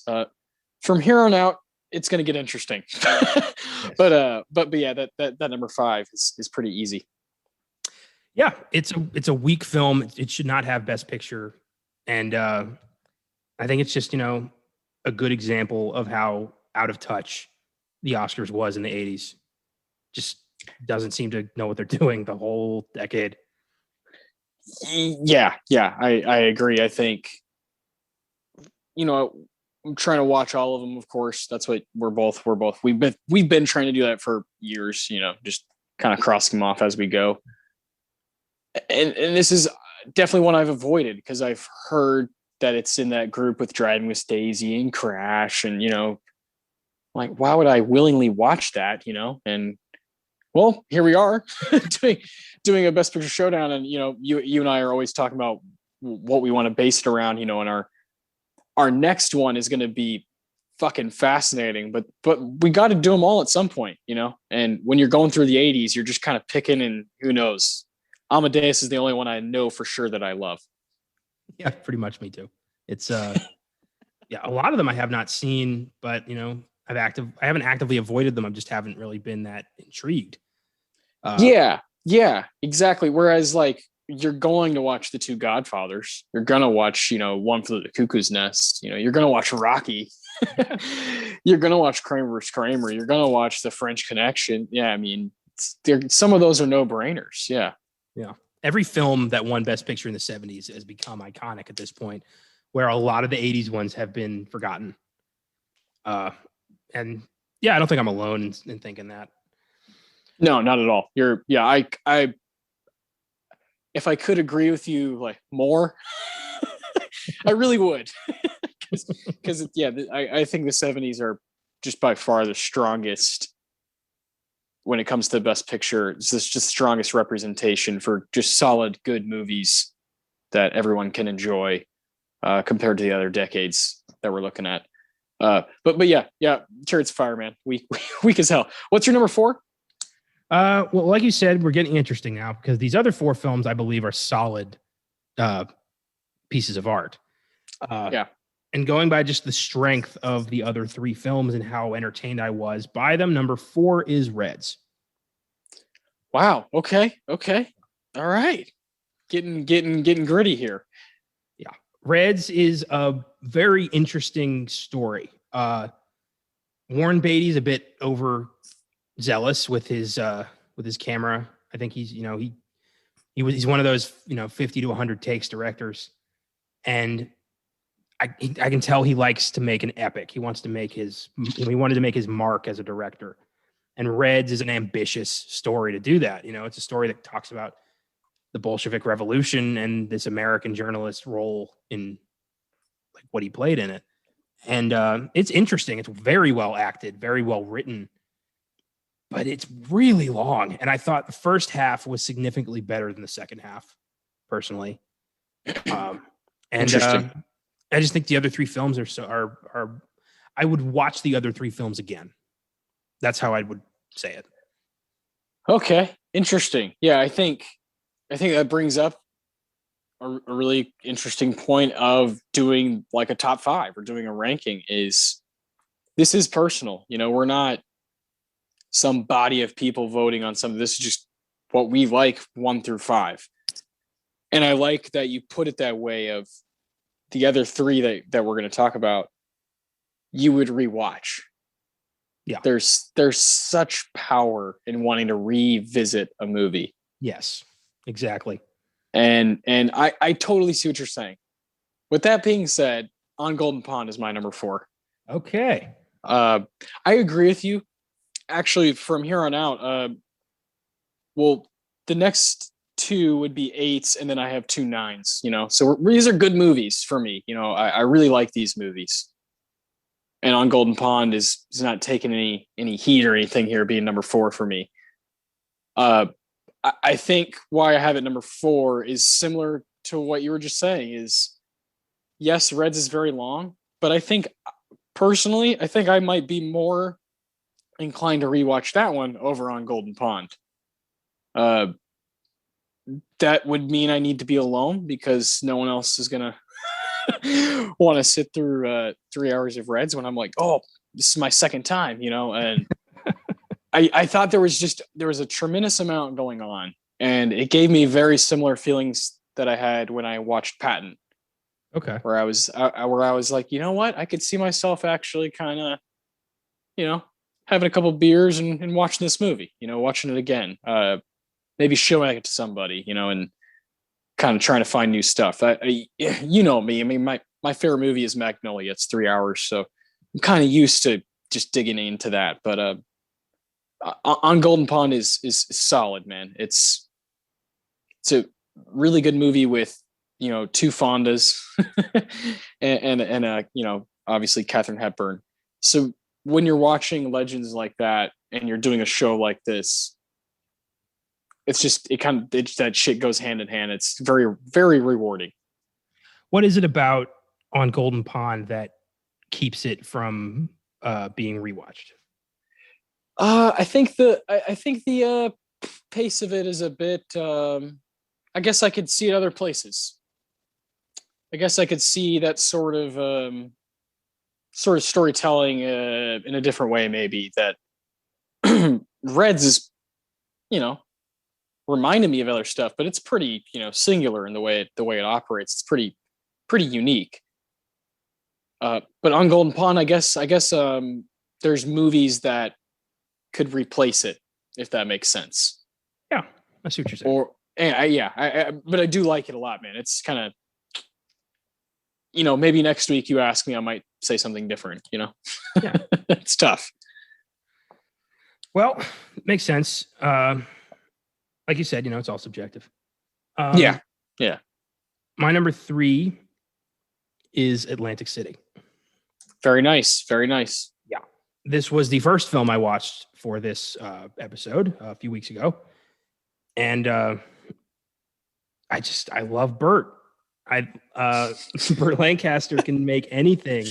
Speaker 1: From here on out, it's going to get interesting. Yes. But yeah, that number 5 is pretty easy.
Speaker 2: Yeah, it's a weak film. It should not have Best Picture, and I think it's just a good example of how out of touch the Oscars was in the 80s. Just doesn't seem to know what they're doing the whole decade.
Speaker 1: Yeah, I agree. I think, I'm trying to watch all of them, of course. That's what we've been trying to do that for years, just kind of crossing them off as we go. And this is definitely one I've avoided because I've heard that it's in that group with Driving Miss Daisy and Crash, and like, why would I willingly watch that? And well, here we are doing a Best Picture Showdown, and you and I are always talking about what we want to base it around, and our next one is going to be fucking fascinating, but we got to do them all at some point, and when you're going through the 80s, you're just kind of picking, and who knows. Amadeus is the only one I know for sure that I love.
Speaker 2: Yeah, pretty much me too. It's yeah, a lot of them I have not seen, but I haven't actively avoided them. I just haven't really been that intrigued. Yeah, exactly. Whereas like you're going to watch The Two Godfathers, you're gonna watch One Flew to the Cuckoo's Nest, you're gonna watch Rocky, you're gonna watch Kramer vs. Kramer, you're gonna watch The French Connection. Yeah, I mean, some of those are no brainers. Yeah. Every film that won Best Picture in the 70s has become iconic at this point, where a lot of the 80s ones have been forgotten. And yeah, I don't think I'm alone in thinking that.
Speaker 1: No, not at all. I if I could agree with you like more, I really would. Because I think the 70s are just by far the strongest when it comes to Best Picture. It's just the strongest representation for just solid, good movies that everyone can enjoy compared to the other decades that we're looking at. But yeah, Chariots of Fire, man. Weak as hell. What's your number 4?
Speaker 2: Well, like you said, we're getting interesting now because these other 4 films, I believe, are solid pieces of art. And going by just the strength of the other 3 films and how entertained I was by them, number 4 is Reds.
Speaker 1: Wow. Okay. All right. Getting gritty here.
Speaker 2: Yeah. Reds is a very interesting story. Warren Beatty's a bit overzealous with his camera. I think he's one of those 50 to 100 takes directors, and I can tell he likes to make an epic. He wants to make he wanted to make his mark as a director, and Reds is an ambitious story to do that. It's a story that talks about the Bolshevik Revolution and this American journalist's role in like what he played in it. And it's interesting. It's very well acted, very well written, but it's really long. And I thought the first half was significantly better than the second half, personally. And I just think the other three films are I would watch the other three films again. That's how I would say it.
Speaker 1: Okay, interesting. Yeah, I think that brings up a really interesting point of doing like a top 5 or doing a ranking. Is this is personal, we're not some body of people voting on something. This is just what we like 1 through 5. And I like that you put it that way. Of the other 3 that we're going to talk about, you would rewatch.
Speaker 2: Yeah.
Speaker 1: There's such power in wanting to revisit a movie.
Speaker 2: Yes, exactly.
Speaker 1: And I totally see what you're saying. With that being said, On Golden Pond is my number 4.
Speaker 2: Okay.
Speaker 1: I agree with you. Actually, from here on out, well, the next 2 would be 8s, and then I have 2 9s. So these are good movies for me. I really like these movies. And On Golden Pond is not taking any heat or anything here, being number 4 for me. I think why I have it number 4 is similar to what you were just saying. Is yes, Reds is very long, but I think personally, I might be more inclined to rewatch that one over On Golden Pond. That would mean I need to be alone, because no one else is gonna want to sit through 3 hours of Reds when I'm like, oh, this is my second time, and I thought there was a tremendous amount going on, and it gave me very similar feelings that I had when I watched Patton.
Speaker 2: Okay.
Speaker 1: Where I was like, you know what? I could see myself actually kind of, having a couple beers and watching this movie, watching it again, maybe showing it to somebody, and kind of trying to find new stuff. Me. I mean, my favorite movie is Magnolia. It's 3 hours, so I'm kind of used to just digging into that. But On Golden Pond is solid, man. It's a really good movie with 2 Fondas and obviously Katharine Hepburn. So when you're watching legends like that and you're doing a show like this, it's just that shit goes hand in hand. It's very, very rewarding.
Speaker 2: What is it about On Golden Pond that keeps it from being rewatched?
Speaker 1: I think the pace of it is a bit. I guess I could see it other places. I guess I could see that sort of storytelling in a different way, maybe. That Reds is, reminded me of other stuff, but it's pretty, singular in the way it operates. It's pretty unique. But On Golden Pond, I guess there's movies that could replace it, if that makes sense.
Speaker 2: Yeah, I see what you're saying.
Speaker 1: But I do like it a lot, man. It's kind of, maybe next week you ask me, I might say something different. Yeah. It's tough.
Speaker 2: Well, makes sense. Like you said, it's all subjective.
Speaker 1: Yeah.
Speaker 2: My number 3 is Atlantic City.
Speaker 1: Very nice. Very nice.
Speaker 2: Yeah. This was the first film I watched for this episode a few weeks ago. And I love Bert. Bert Lancaster can make anything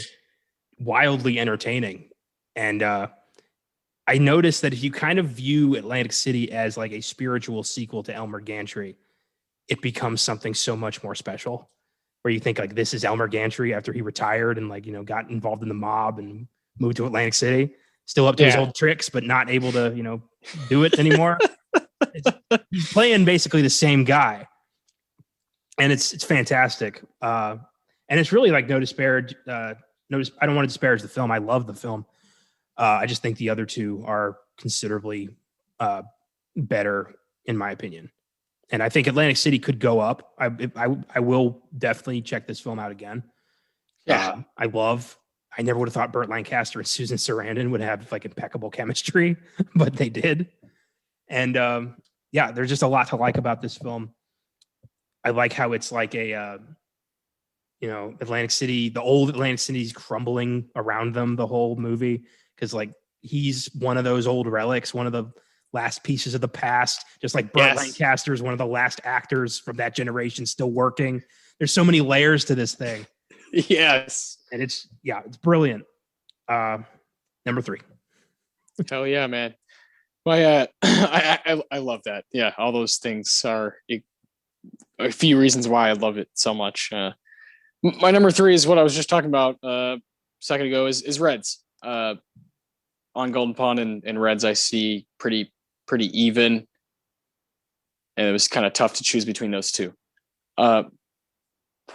Speaker 2: wildly entertaining. And I noticed that if you kind of view Atlantic City as like a spiritual sequel to Elmer Gantry, it becomes something so much more special, where you think like, this is Elmer Gantry after he retired and got involved in the mob and moved to Atlantic City, still up to his old tricks, but not able to, do it anymore. He's playing basically the same guy. And it's fantastic. And it's really like I don't want to disparage the film. I love the film. I just think the other 2 are considerably better, in my opinion. And I think Atlantic City could go up. I will definitely check this film out again.
Speaker 1: Yeah.
Speaker 2: I never would have thought Bert Lancaster and Susan Sarandon would have like impeccable chemistry, but they did. And there's just a lot to like about this film. I like how it's like a Atlantic City, the old Atlantic City's crumbling around them the whole movie. Cause like he's one of those old relics, one of the last pieces of the past, just like Bert Lancaster is one of the last actors from that generation still working. There's so many layers to this thing.
Speaker 1: Yes.
Speaker 2: And it's brilliant. Number 3.
Speaker 1: Hell yeah, man. Well, I love that. Yeah. All those things are a few reasons why I love it so much. My number 3 is what I was just talking about a second ago is Reds. On Golden Pond and Reds, I see pretty even. And it was kind of tough to choose between those two.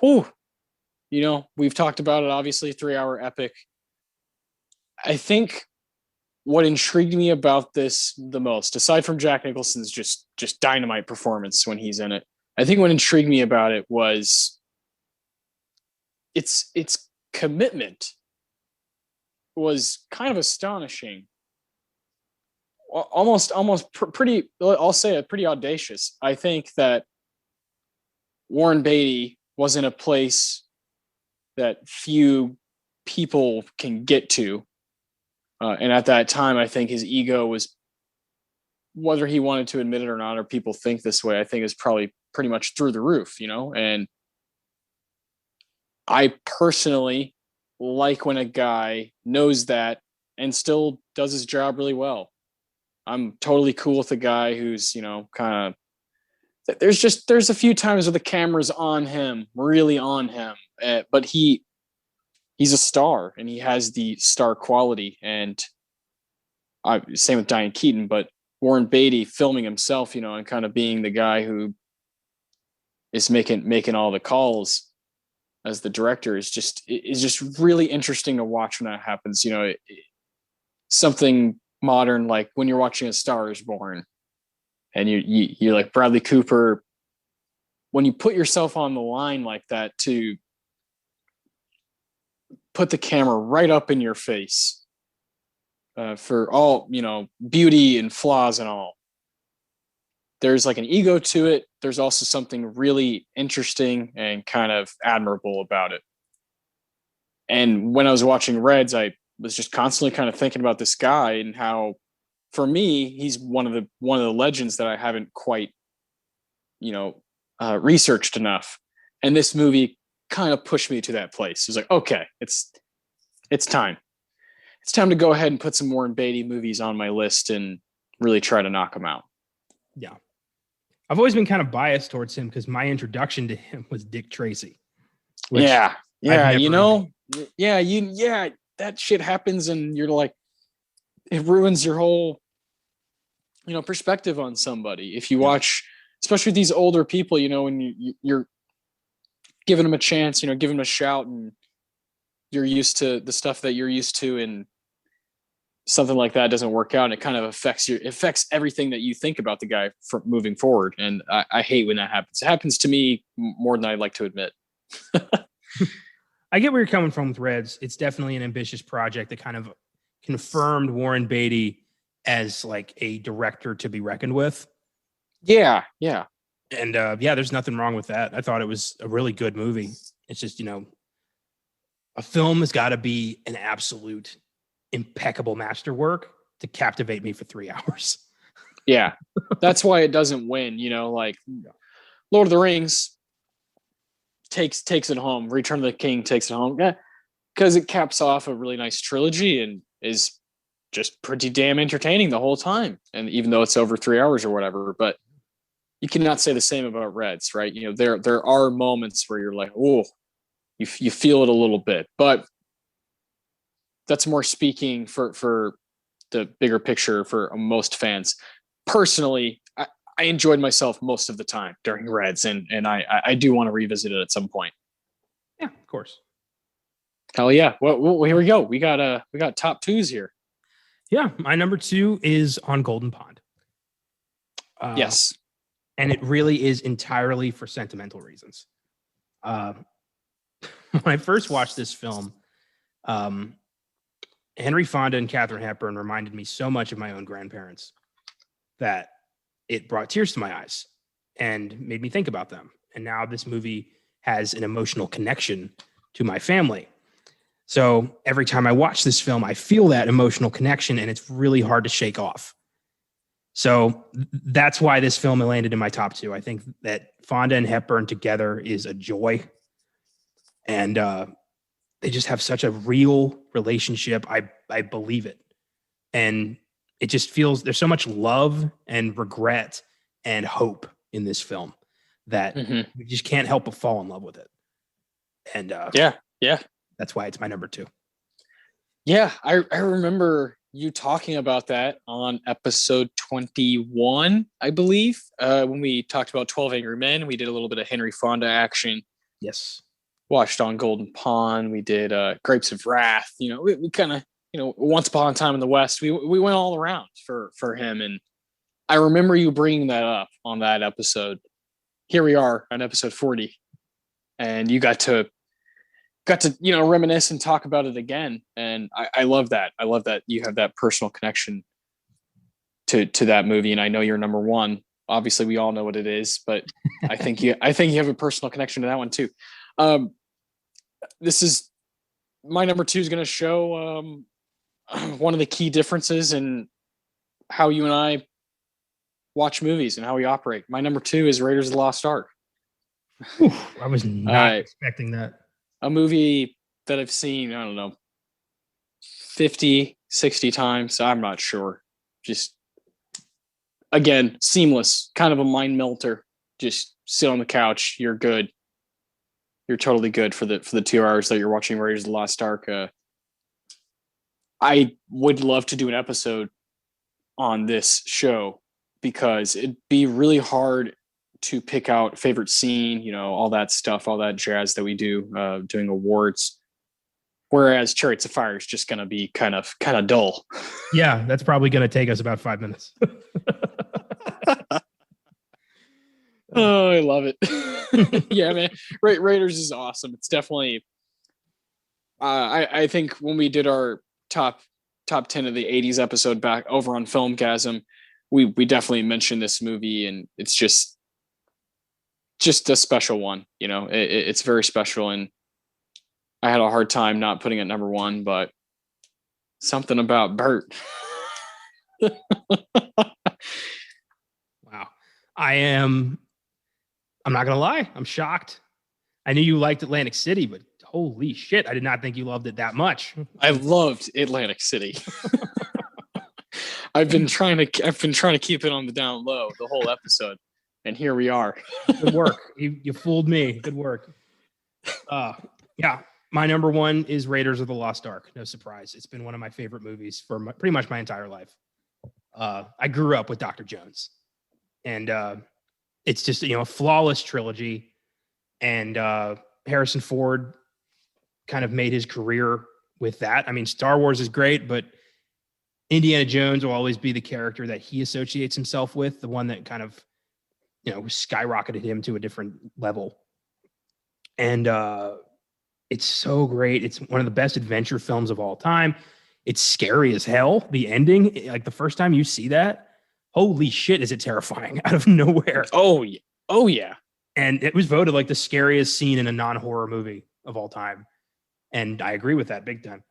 Speaker 1: We've talked about it, obviously, 3-hour epic. I think what intrigued me about this the most, aside from Jack Nicholson's just dynamite performance when he's in it, I think what intrigued me about it was its commitment was kind of astonishing. Almost pretty, I'll say it, pretty audacious. I think that Warren Beatty was in a place that few people can get to. And at that time, I think his ego was, whether he wanted to admit it or not, or people think this way, I think is probably pretty much through the roof, and I personally like when a guy knows that and still does his job really well. I'm totally cool with a guy who's, kind of, there's a few times where the camera's on him, really on him, but he's a star and he has the star quality. And same with Diane Keaton, but Warren Beatty filming himself, and kind of being the guy who is making all the calls as the director is just really interesting to watch when that happens. Something modern, like when you're watching A Star Is Born and you're like Bradley Cooper, when you put yourself on the line like that to put the camera right up in your face for all, beauty and flaws and all. There's like an ego to it. There's also something really interesting and kind of admirable about it. And when I was watching Reds, I was just constantly kind of thinking about this guy and how, for me, he's one of the legends that I haven't quite, researched enough. And this movie kind of pushed me to that place. It was like, okay, it's time. It's time to go ahead and put some Warren Beatty movies on my list and really try to knock them out.
Speaker 2: Yeah. I've always been kind of biased towards him because my introduction to him was Dick Tracy.
Speaker 1: Yeah. That shit happens and you're like, it ruins your whole, perspective on somebody. If you watch, especially these older people, when you're giving them a chance, give them a shout and you're used to the stuff that you're used to and something like that doesn't work out and it kind of affects everything that you think about the guy from moving forward. And I hate when that happens. It happens to me more than I'd like to admit.
Speaker 2: I get where you're coming from with Reds. It's definitely an ambitious project that kind of confirmed Warren Beatty as like a director to be reckoned with.
Speaker 1: Yeah. Yeah.
Speaker 2: And there's nothing wrong with that. I thought it was a really good movie. It's just, a film has got to be an absolute impeccable masterwork to captivate me for 3 hours.
Speaker 1: Yeah. That's why it doesn't win, like Lord of the Rings takes it home. Return of the King takes it home. Yeah. Because it caps off a really nice trilogy and is just pretty damn entertaining the whole time. And even though it's over 3 hours or whatever, but you cannot say the same about Reds, right? There are moments where you're like, oh, you feel it a little bit, but that's more speaking for the bigger picture for most fans. Personally, I enjoyed myself most of the time during Reds, and I do want to revisit it at some point.
Speaker 2: Yeah, of course.
Speaker 1: Hell yeah! Well, here we go. We got top twos here.
Speaker 2: Yeah, my number 2 is On Golden Pond.
Speaker 1: Yes,
Speaker 2: and it really is entirely for sentimental reasons. When I first watched this film, Henry Fonda and Katharine Hepburn reminded me so much of my own grandparents that it brought tears to my eyes and made me think about them. And now this movie has an emotional connection to my family. So every time I watch this film, I feel that emotional connection, and it's really hard to shake off. So that's why this film landed in my top 2. I think that Fonda and Hepburn together is a joy. And they just have such a real relationship. I believe it. And it just feels there's so much love and regret and hope in this film that we just can't help but fall in love with it. And
Speaker 1: yeah.
Speaker 2: That's why it's my number 2.
Speaker 1: Yeah, I remember you talking about that on episode 21, I believe, when we talked about 12 Angry Men. We did a little bit of Henry Fonda action.
Speaker 2: Yes.
Speaker 1: Watched On Golden Pond. We did Grapes of Wrath. You know, we kind of, you know, Once Upon a Time in the West. We went all around for him. And I remember you bringing that up on that episode. Here we are on episode 40. And you got to you know, reminisce and talk about it again. And I love that. I love that you have that personal connection to that movie. And I know you're number 1. Obviously we all know what it is, but I think you have a personal connection to that one too. This is my number 2 is going to show one of the key differences in how you and I watch movies and how we operate. My number 2 is Raiders of the Lost Ark.
Speaker 2: I was not expecting that.
Speaker 1: A movie that I've seen, I don't know, 50, 60 times. I'm not sure. Just, again, seamless, kind of a mind melter. Just sit on the couch. You're good. You're totally good for the 2 hours that you're watching Raiders of the Lost Ark. I would love to do an episode on this show because it'd be really hard to pick out favorite scene, you know, all that stuff, all that jazz that we do doing awards. Whereas Chariots of Fire is just going to be kind of dull.
Speaker 2: Yeah, that's probably going to take us about 5 minutes.
Speaker 1: Oh, I love it. Yeah, man. Raiders is awesome. It's definitely, I think when we did our top 10 of the 80s episode back over on Filmgazm, we definitely mentioned this movie, and it's just a special one. You know, it's very special, and I had a hard time not putting it number 1, but something about Bert.
Speaker 2: Wow. I'm not gonna lie, I'm shocked. I knew you liked Atlantic City, but holy shit, I did not think you loved it that much.
Speaker 1: I loved Atlantic City. I've been trying to keep it on the down low the whole episode, and here we are.
Speaker 2: Good work. You fooled me. Good work. Yeah, my number 1 is Raiders of the Lost Ark. No surprise. It's been one of my favorite movies for pretty much my entire life. I grew up with Dr. Jones, and it's just, you know, a flawless trilogy. And Harrison Ford kind of made his career with that. I mean, Star Wars is great, but Indiana Jones will always be the character that he associates himself with, the one that kind of, you know, skyrocketed him to a different level. And it's so great. It's one of the best adventure films of all time. It's scary as hell. The ending, like the first time you see that, holy shit, is it terrifying out of nowhere.
Speaker 1: Oh, yeah. Oh, yeah.
Speaker 2: And it was voted like the scariest scene in a non-horror movie of all time. And I agree with that big time.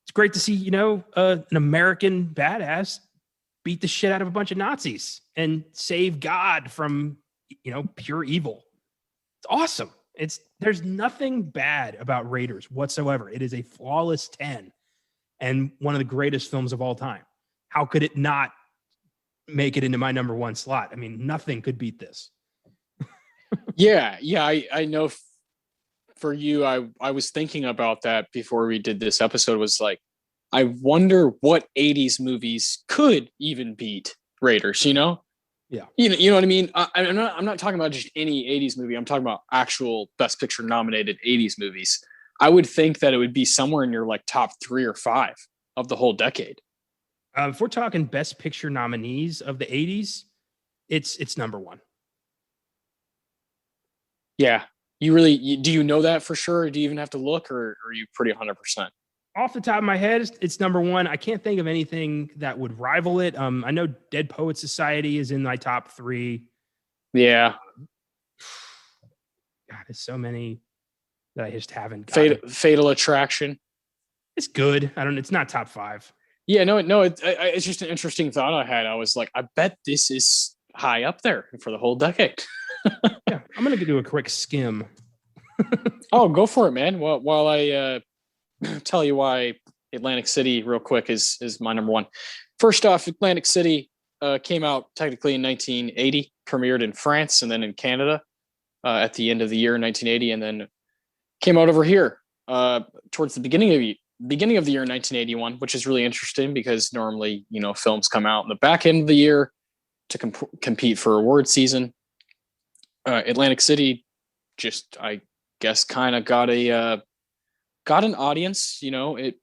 Speaker 2: It's great to see, you know, an American badass beat the shit out of a bunch of Nazis and save God from, you know, pure evil. It's awesome. There's nothing bad about Raiders whatsoever. It is a flawless 10 and one of the greatest films of all time. How could it not make it into my number 1 slot? I mean, nothing could beat this.
Speaker 1: Yeah. I know for you, I was thinking about that before we did this episode. Was like, I wonder what 80s movies could even beat Raiders, you know?
Speaker 2: Yeah.
Speaker 1: You know what I mean? I'm not talking about just any 80s movie. I'm talking about actual Best Picture nominated 80s movies. I would think that it would be somewhere in your like top 3 or 5 of the whole decade.
Speaker 2: If we're talking Best Picture nominees of the 80s, it's number 1.
Speaker 1: Yeah. Do you know that for sure? Or do you even have to look, or are you pretty 100%?
Speaker 2: Off the top of my head, it's number 1. I can't think of anything that would rival it. I know Dead Poets Society is in my top 3.
Speaker 1: Yeah.
Speaker 2: God, there's so many that I just haven't
Speaker 1: gotten. Fatal Attraction.
Speaker 2: It's good. It's not top 5.
Speaker 1: Yeah, no, it's just an interesting thought I had. I was like, I bet this is high up there for the whole decade.
Speaker 2: Yeah, I'm gonna do a quick skim.
Speaker 1: Oh, go for it, man. While I tell you why Atlantic City real quick is my number one. First off, Atlantic City came out technically in 1980, premiered in France and then in Canada at the end of the year 1980, and then came out over here towards the beginning of the year 1981, which is really interesting because normally, films come out in the back end of the year to compete for award season. Atlantic City just, I guess, kind of got an audience. It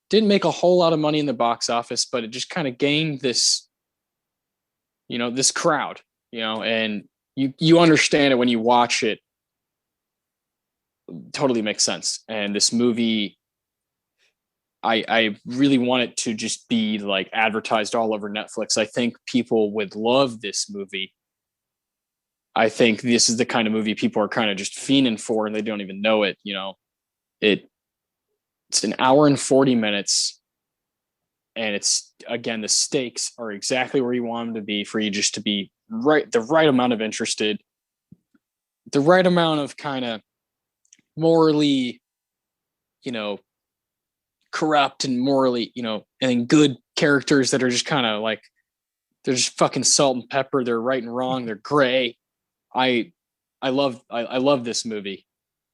Speaker 1: didn't make a whole lot of money in the box office, but it just kind of gained this, this crowd, and you understand it when you watch it. Totally makes sense. And this movie, I really want it to just be like advertised all over Netflix. I think people would love this movie. I think this is the kind of movie people are kind of just fiending for, and they don't even know it. It's an hour and 40 minutes, and it's, again, the stakes are exactly where you want them to be for you just to be the right amount of interested, the right amount of kind of morally, corrupt and morally, and then good characters that are just kind of like, they're just fucking salt and pepper. They're right and wrong. They're gray. I love this movie.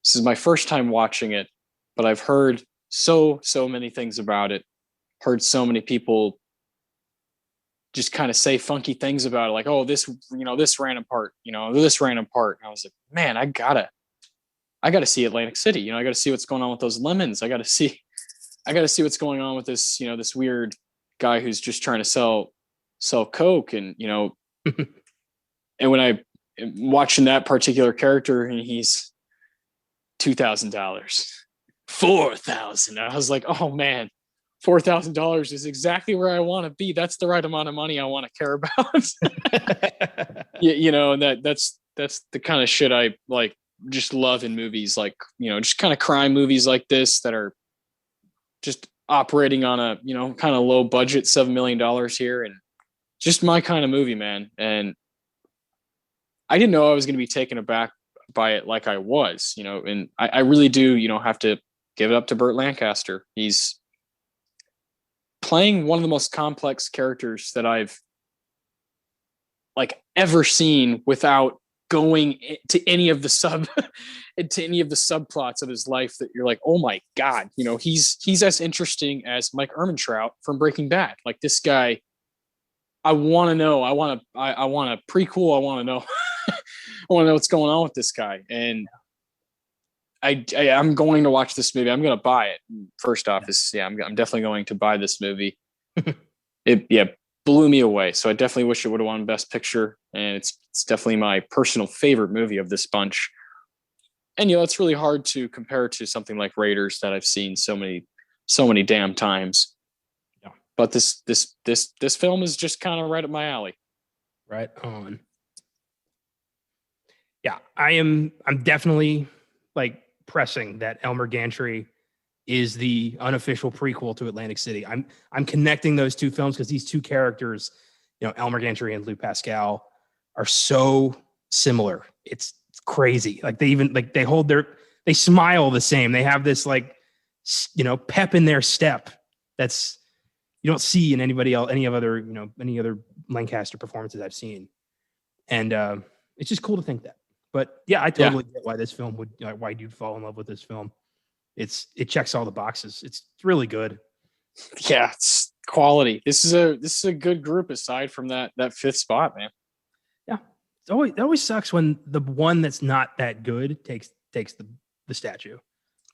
Speaker 1: This is my first time watching it, but I've heard so many things about it. Heard so many people just kind of say funky things about it, like, oh, this random part, this random part. And I was like, man, I gotta see Atlantic City. I gotta see what's going on with those lemons. I gotta see what's going on with this, this weird guy who's just trying to sell coke, and and when I'm watching that particular character, and he's $2,000, $4,000. I was like, oh man, $4,000 is exactly where I want to be. That's the right amount of money I want to care about. And that's the kind of shit I like, just love in movies, like, just kind of crime movies like this that are just operating on a, kind of low budget, $7 million here, and just my kind of movie, man. And I didn't know I was going to be taken aback by it like I was, and I really do, have to give it up to Bert Lancaster. He's playing one of the most complex characters that I've ever seen without going to any of the subplots of his life that you're like, oh my God, he's as interesting as Mike Ehrmantraut from Breaking Bad. Like, this guy, I want to know. I want a prequel. I want to know. I want to know what's going on with this guy. And I'm going to watch this movie. I'm going to buy it. First off, I'm definitely going to buy this movie. It blew me away. So I definitely wish it would have won Best Picture. And it's definitely my personal favorite movie of this bunch. And, it's really hard to compare to something like Raiders that I've seen so many damn times. Yeah. But this film is just kind of right up my alley.
Speaker 2: Right on. Yeah, I'm definitely pressing that Elmer Gantry is the unofficial prequel to Atlantic City. I'm connecting those two films because these two characters, Elmer Gantry and Lou Pascal, are so similar. It's crazy. They smile the same. They have this pep in their step that's you don't see in anybody else, any other Lancaster performances I've seen. And it's just cool to think that. But yeah, I totally get why this film why you'd fall in love with this film. It checks all the boxes. It's really good.
Speaker 1: Yeah, it's quality. This is a good group aside from that fifth spot, man.
Speaker 2: Yeah. It always sucks when the one that's not that good takes the statue.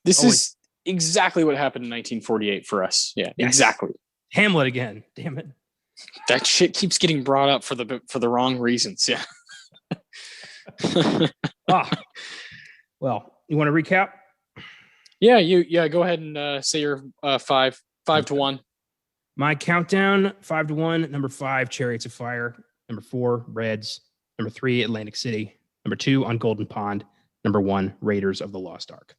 Speaker 1: This is exactly what happened in 1948 for us. Yeah, yes. Exactly.
Speaker 2: Hamlet again. Damn it.
Speaker 1: That shit keeps getting brought up for the wrong reasons. Yeah.
Speaker 2: Well, you want to recap?
Speaker 1: Yeah, go ahead and say your 5 to 1.
Speaker 2: My countdown: 5 to 1. Number 5, Chariots of Fire. Number 4, Reds. Number 3, Atlantic City. Number 2, On Golden Pond. number 1, Raiders of the Lost Ark.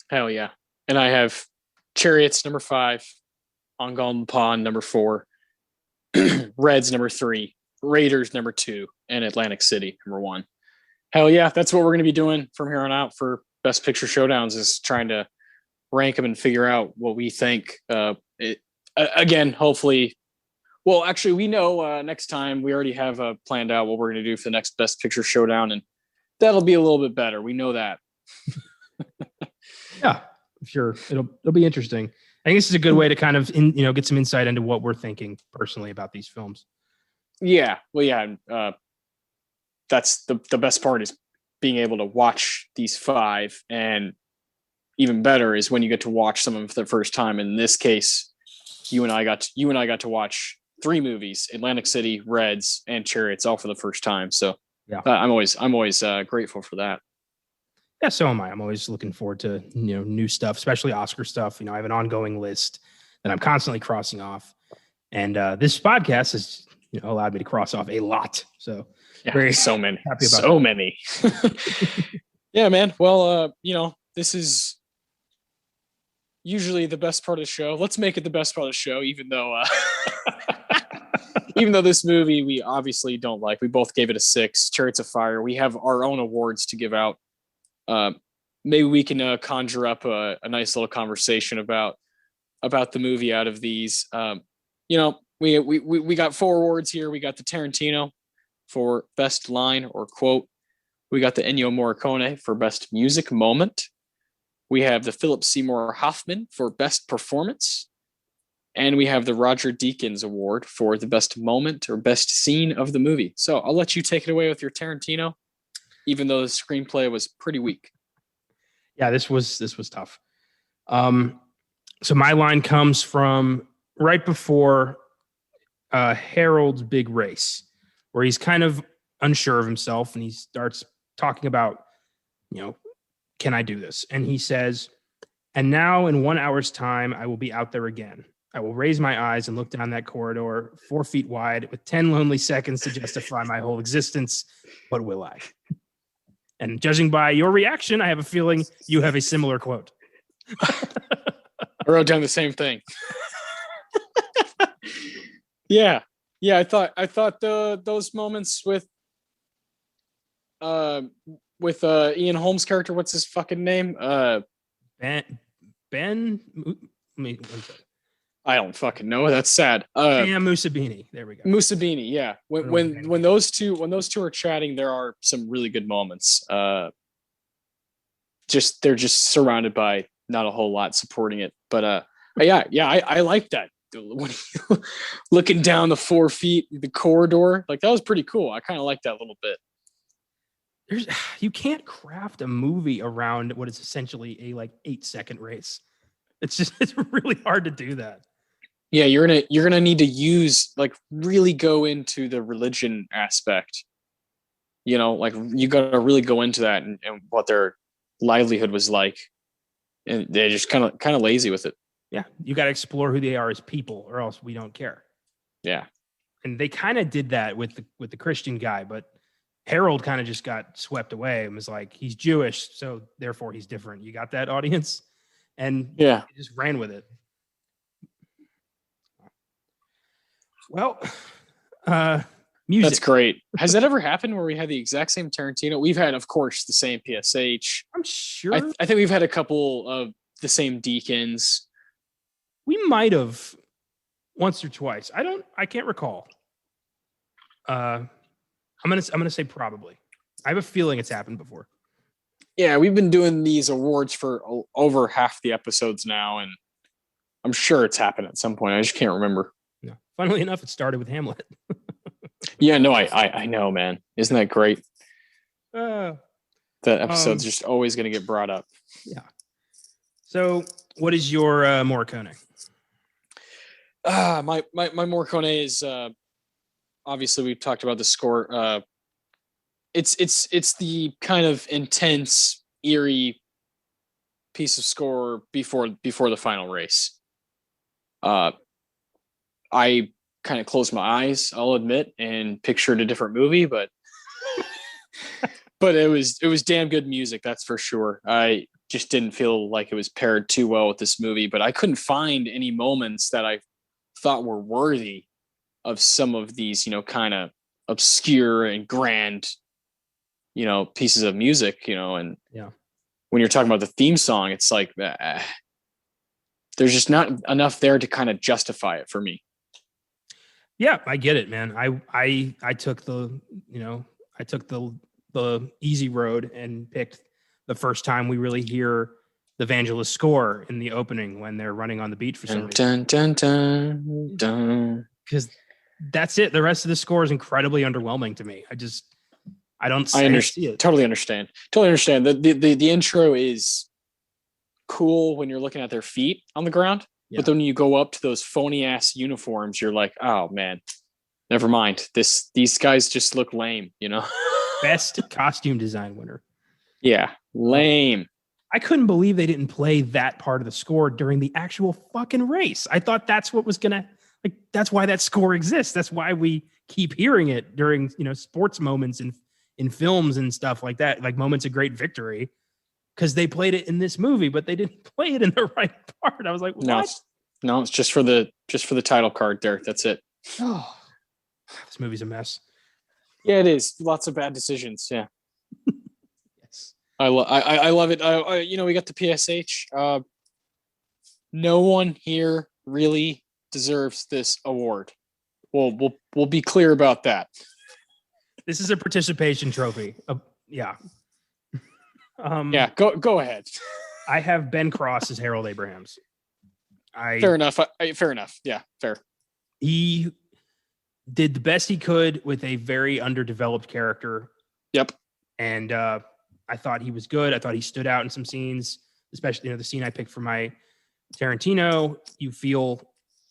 Speaker 1: Hell yeah. And I have Chariots number 5, On Golden Pond number 4, Reds number 3, Raiders number 2, and Atlantic City number 1. Hell yeah, that's what we're going to be doing from here on out for Best Picture Showdowns, is trying to rank them and figure out what we think. Again, hopefully, well, actually, we know next time we already have planned out what we're going to do for the next Best Picture Showdown, and that'll be a little bit better. We know that.
Speaker 2: Yeah, sure. It'll be interesting. I think this is a good way to kind of get some insight into what we're thinking personally about these films.
Speaker 1: Yeah, well, yeah, that's the best part, is being able to watch these 5, and even better is when you get to watch some of them for the first time. In this case, you and I got to watch 3 movies: Atlantic City, Reds, and Chariots, all for the first time. So yeah, I'm always grateful for that.
Speaker 2: Yeah, so am I. I'm always looking forward to new stuff, especially Oscar stuff. I have an ongoing list that I'm constantly crossing off, and this podcast has allowed me to cross off a lot. So
Speaker 1: yeah, so many, happy about so that. Many. Yeah, man. Well, this is usually the best part of the show. Let's make it the best part of the show, even though this movie we obviously don't like. We both gave it a 6. Chariots of Fire. We have our own awards to give out. Maybe we can conjure up a nice little conversation about the movie out of these. We got 4 awards here. We got the Tarantino for best line or quote. We got the Ennio Morricone for best music moment. We have the Philip Seymour Hoffman for best performance. And we have the Roger Deakins Award for the best moment or best scene of the movie. So I'll let you take it away with your Tarantino, even though the screenplay was pretty weak.
Speaker 2: Yeah, this was tough. So my line comes from right before Harold's big race, where he's kind of unsure of himself, and he starts talking about, can I do this? And he says, and now in 1 hour's time, I will be out there again. I will raise my eyes and look down that corridor 4 feet wide with 10 lonely seconds to justify my whole existence. What will I? And judging by your reaction, I have a feeling you have a similar quote.
Speaker 1: I wrote down the same thing. Yeah. I thought those moments with Ian Holm's character, what's his fucking name?
Speaker 2: Ben.
Speaker 1: I don't fucking know. That's sad.
Speaker 2: Musabini. There we go.
Speaker 1: Musabini. Yeah. When those two are chatting, there are some really good moments. They're just surrounded by not a whole lot supporting it. But I like that. When looking down the 4 feet, the corridor, like that was pretty cool. I kind of like that a little bit.
Speaker 2: You can't craft a movie around what is essentially a 8-second race. It's really hard to do that.
Speaker 1: Yeah, you're gonna need to really go into the religion aspect. You gotta really go into that and what their livelihood was like, and they're just kind of lazy with it.
Speaker 2: Yeah, you got to explore who they are as people, or else we don't care.
Speaker 1: Yeah,
Speaker 2: and they kind of did that with the Christian guy, but Harold kind of just got swept away and was like, he's Jewish, so therefore he's different. You got that, audience? And
Speaker 1: yeah,
Speaker 2: he just ran with it. Well, music.
Speaker 1: That's great. Has that ever happened where we had the exact same Tarantino? We've had, of course, the same PSH.
Speaker 2: I'm sure.
Speaker 1: I think we've had a couple of the same Deakins.
Speaker 2: We might have once or twice. I can't recall. I'm gonna say probably. I have a feeling it's happened before.
Speaker 1: Yeah, we've been doing these awards for over half the episodes now, and I'm sure it's happened at some point. I just can't remember.
Speaker 2: No. Funnily enough, it started with Hamlet.
Speaker 1: Yeah, no, I know, man. Isn't that great? That episode's just always going to get brought up.
Speaker 2: Yeah. So, what is your Morricone?
Speaker 1: My Morricone is obviously we talked about the score. It's the kind of intense, eerie piece of score before the final race. I kind of closed my eyes, I'll admit, and pictured a different movie, but but it was damn good music, that's for sure. I just didn't feel like it was paired too well with this movie, but I couldn't find any moments that I thought were worthy of some of these, kind of obscure and grand, pieces of music, and
Speaker 2: yeah.
Speaker 1: When you're talking about the theme song, it's like there's just not enough there to kind of justify it for me.
Speaker 2: Yeah, I get it, man. I took the easy road and picked the first time we really hear the Vangelis score in the opening when they're running on the beach for some reason.
Speaker 1: Dun, dun, dun.
Speaker 2: Because that's it. The rest of the score is incredibly underwhelming to me. I don't see it.
Speaker 1: Totally understand. The intro is cool when you're looking at their feet on the ground. Yeah. But then when you go up to those phony ass uniforms, you're like, oh man, never mind. These guys just look lame,
Speaker 2: Best costume design winner.
Speaker 1: Yeah, lame.
Speaker 2: I couldn't believe they didn't play that part of the score during the actual fucking race. I thought that's what was gonna that's why that score exists. That's why we keep hearing it during sports moments in films and stuff like that, like moments of great victory. Because they played it in this movie, but they didn't play it in the right part. I was like, what?
Speaker 1: No, it's just for the title card there. That's it.
Speaker 2: Oh, this movie's a mess.
Speaker 1: Yeah, it is. Lots of bad decisions. Yeah.
Speaker 2: Yes.
Speaker 1: I love it. We got the PSH. No one here really deserves this award. We'll be clear about that.
Speaker 2: This is a participation trophy. Yeah.
Speaker 1: Go ahead.
Speaker 2: I have Ben Cross as Harold Abrahams.
Speaker 1: Fair enough. Fair enough. Yeah, fair.
Speaker 2: He did the best he could with a very underdeveloped character.
Speaker 1: Yep.
Speaker 2: And I thought he was good. I thought he stood out in some scenes, especially the scene I picked for my Tarantino. You feel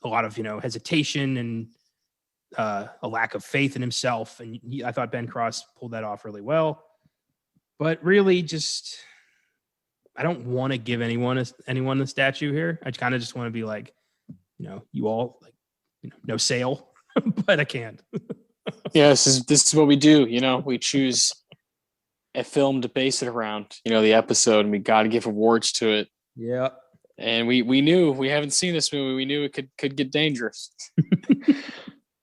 Speaker 2: a lot of hesitation and a lack of faith in himself, and I thought Ben Cross pulled that off really well. But really, just I don't want to give anyone the statue here. I kind of just want to be like, you all no sale, but I can't.
Speaker 1: Yeah, this is what we do. We choose a film to base it around. The episode, and we got to give awards to it.
Speaker 2: Yeah.
Speaker 1: And we knew, we haven't seen this movie. We knew it could get dangerous.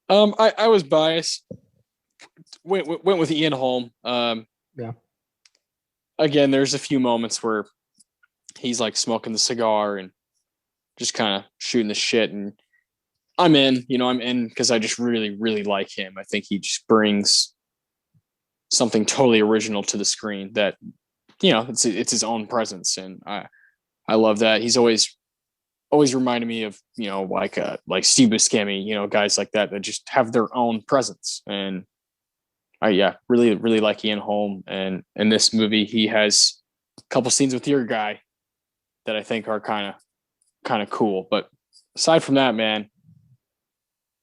Speaker 1: I was biased. Went with Ian Holm.
Speaker 2: Yeah.
Speaker 1: Again, there's a few moments where he's like smoking the cigar and just kind of shooting the shit, and I'm in. I'm in because I just really, really like him. I think he just brings something totally original to the screen that, it's his own presence, and I love that. He's always reminded me of like Steve Buscemi, guys like that just have their own presence. And I really, really like Ian Holm, and in this movie he has a couple scenes with your guy that I think are kind of cool. But aside from that, man,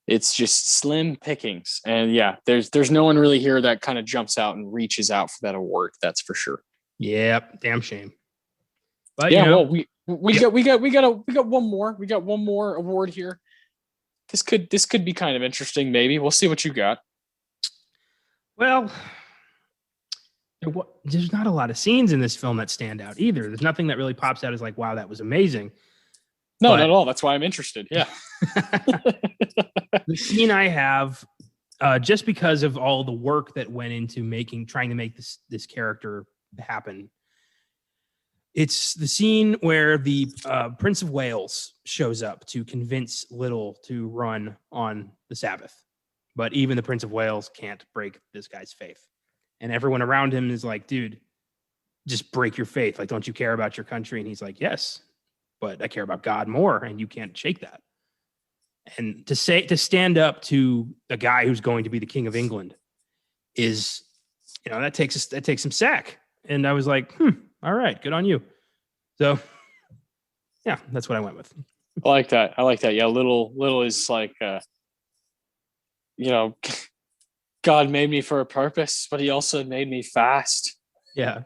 Speaker 1: it's just slim pickings. And yeah, there's no one really here that kind of jumps out and reaches out for that award. That's for sure.
Speaker 2: Yep, damn shame. But
Speaker 1: yeah, well, we got one more. We got one more award here. This could be kind of interesting. Maybe we'll see what you got.
Speaker 2: Well, there's not a lot of scenes in this film that stand out either. There's nothing that really pops out as like, wow, that was amazing.
Speaker 1: No, not at all. That's why I'm interested. Yeah.
Speaker 2: The scene I have, just because of all the work that went into trying to make this character happen. It's the scene where the Prince of Wales shows up to convince Little to run on the Sabbath. But even the Prince of Wales can't break this guy's faith. And everyone around him is like, dude, just break your faith. Like, don't you care about your country? And he's like, yes, but I care about God more, and you can't shake that. And to stand up to a guy who's going to be the King of England is, that takes some sack. And I was like, all right, good on you. So yeah, that's what I went with.
Speaker 1: I like that. Yeah. Little is like, God made me for a purpose, but he also made me fast.
Speaker 2: Yeah.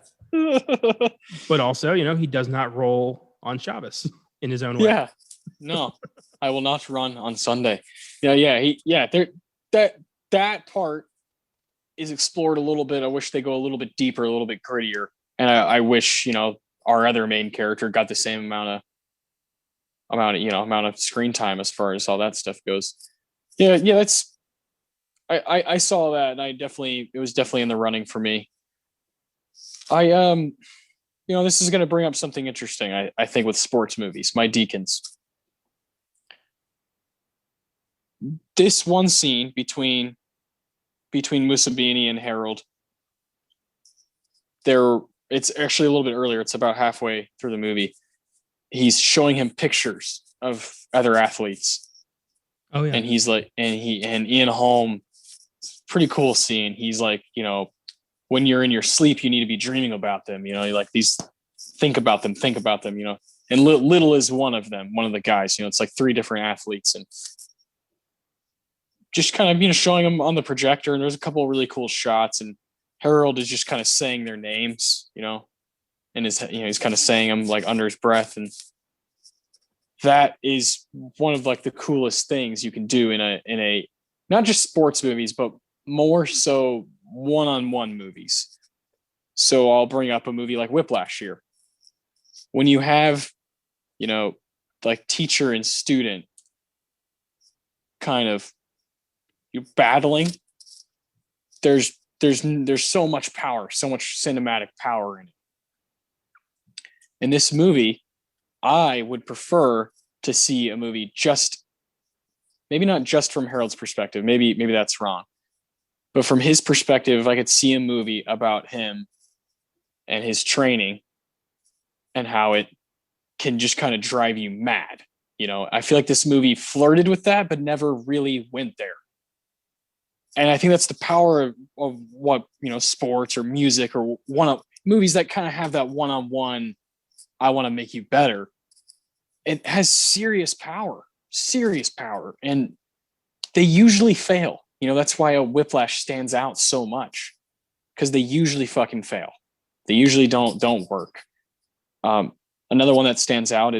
Speaker 2: But also, he does not roll on Shabbos in his own way.
Speaker 1: Yeah. No, I will not run on Sunday. Yeah. That part is explored a little bit. I wish they go a little bit deeper, a little bit grittier. And I wish, our other main character got the same amount of screen time as far as all that stuff goes. Yeah. That's, I saw that, and it was definitely in the running for me. This is going to bring up something interesting. I think with sports movies, my deacons, this one scene between Mussolini and Harold, it's actually a little bit earlier. It's about halfway through the movie. He's showing him pictures of other athletes.
Speaker 2: Oh yeah.
Speaker 1: And he's like, and Ian Holm, pretty cool scene. He's like, when you're in your sleep, you need to be dreaming about them. Like these, think about them. And Little is one of them, one of the guys. It's like 3 different athletes, and just kind of showing them on the projector. And there's a couple of really cool shots, and Harold is just kind of saying their names, and he's kind of saying them like under his breath, and that is one of like the coolest things you can do in a not just sports movies, but more so one-on-one movies. So I'll bring up a movie like Whiplash here. When you have, like teacher and student kind of you battling, there's so much power, so much cinematic power in it. In this movie, I would prefer to see a movie maybe not just from Harold's perspective, maybe that's wrong, but from his perspective, if I could see a movie about him and his training and how it can just kind of drive you mad. I feel like this movie flirted with that, but never really went there. And I think that's the power of what, sports or music or movies that kind of have that one-on-one, I want to make you better. It has serious power. And they usually fail. That's why a Whiplash stands out so much, because they usually fucking fail. They usually don't work. Another one that stands out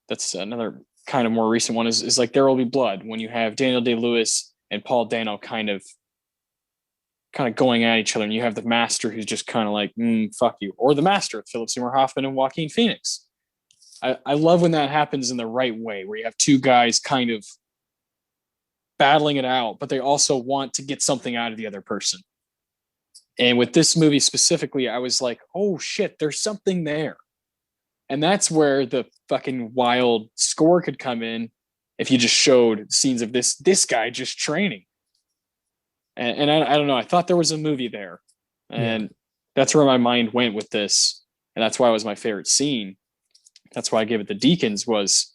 Speaker 1: that's another kind of more recent one is like There Will Be Blood, when you have Daniel Day-Lewis and Paul Dano kind of going at each other, and you have the master who's just kind of like, fuck you, or the master, Philip Seymour Hoffman and Joaquin Phoenix. I love when that happens in the right way, where you have 2 guys kind of battling it out, but they also want to get something out of the other person. And with this movie specifically, I was like, oh shit, there's something there. And that's where the fucking wild score could come in if you just showed scenes of this guy just training. And I don't know, I thought there was a movie there. And that's where my mind went with this. And that's why it was my favorite scene. That's why I gave it the Deacons, was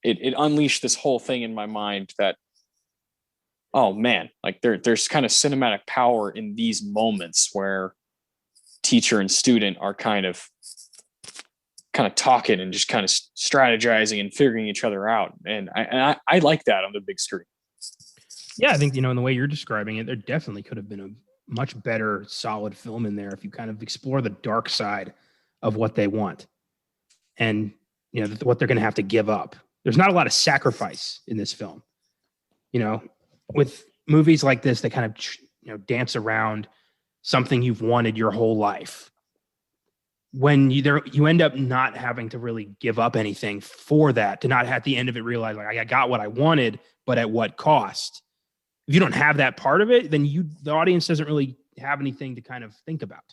Speaker 1: it unleashed this whole thing in my mind that, oh man, like there's kind of cinematic power in these moments where teacher and student are kind of talking and just kind of strategizing and figuring each other out. And I like that on the big screen.
Speaker 2: Yeah, I think, in the way you're describing it, there definitely could have been a much better solid film in there if you kind of explore the dark side of what they want and, what they're going to have to give up. There's not a lot of sacrifice in this film. With movies like this, they kind of, dance around something you've wanted your whole life. When you end up not having to really give up anything for that, to not at the end of it realize, like, I got what I wanted, but at what cost? If you don't have that part of it, then the audience doesn't really have anything to kind of think about.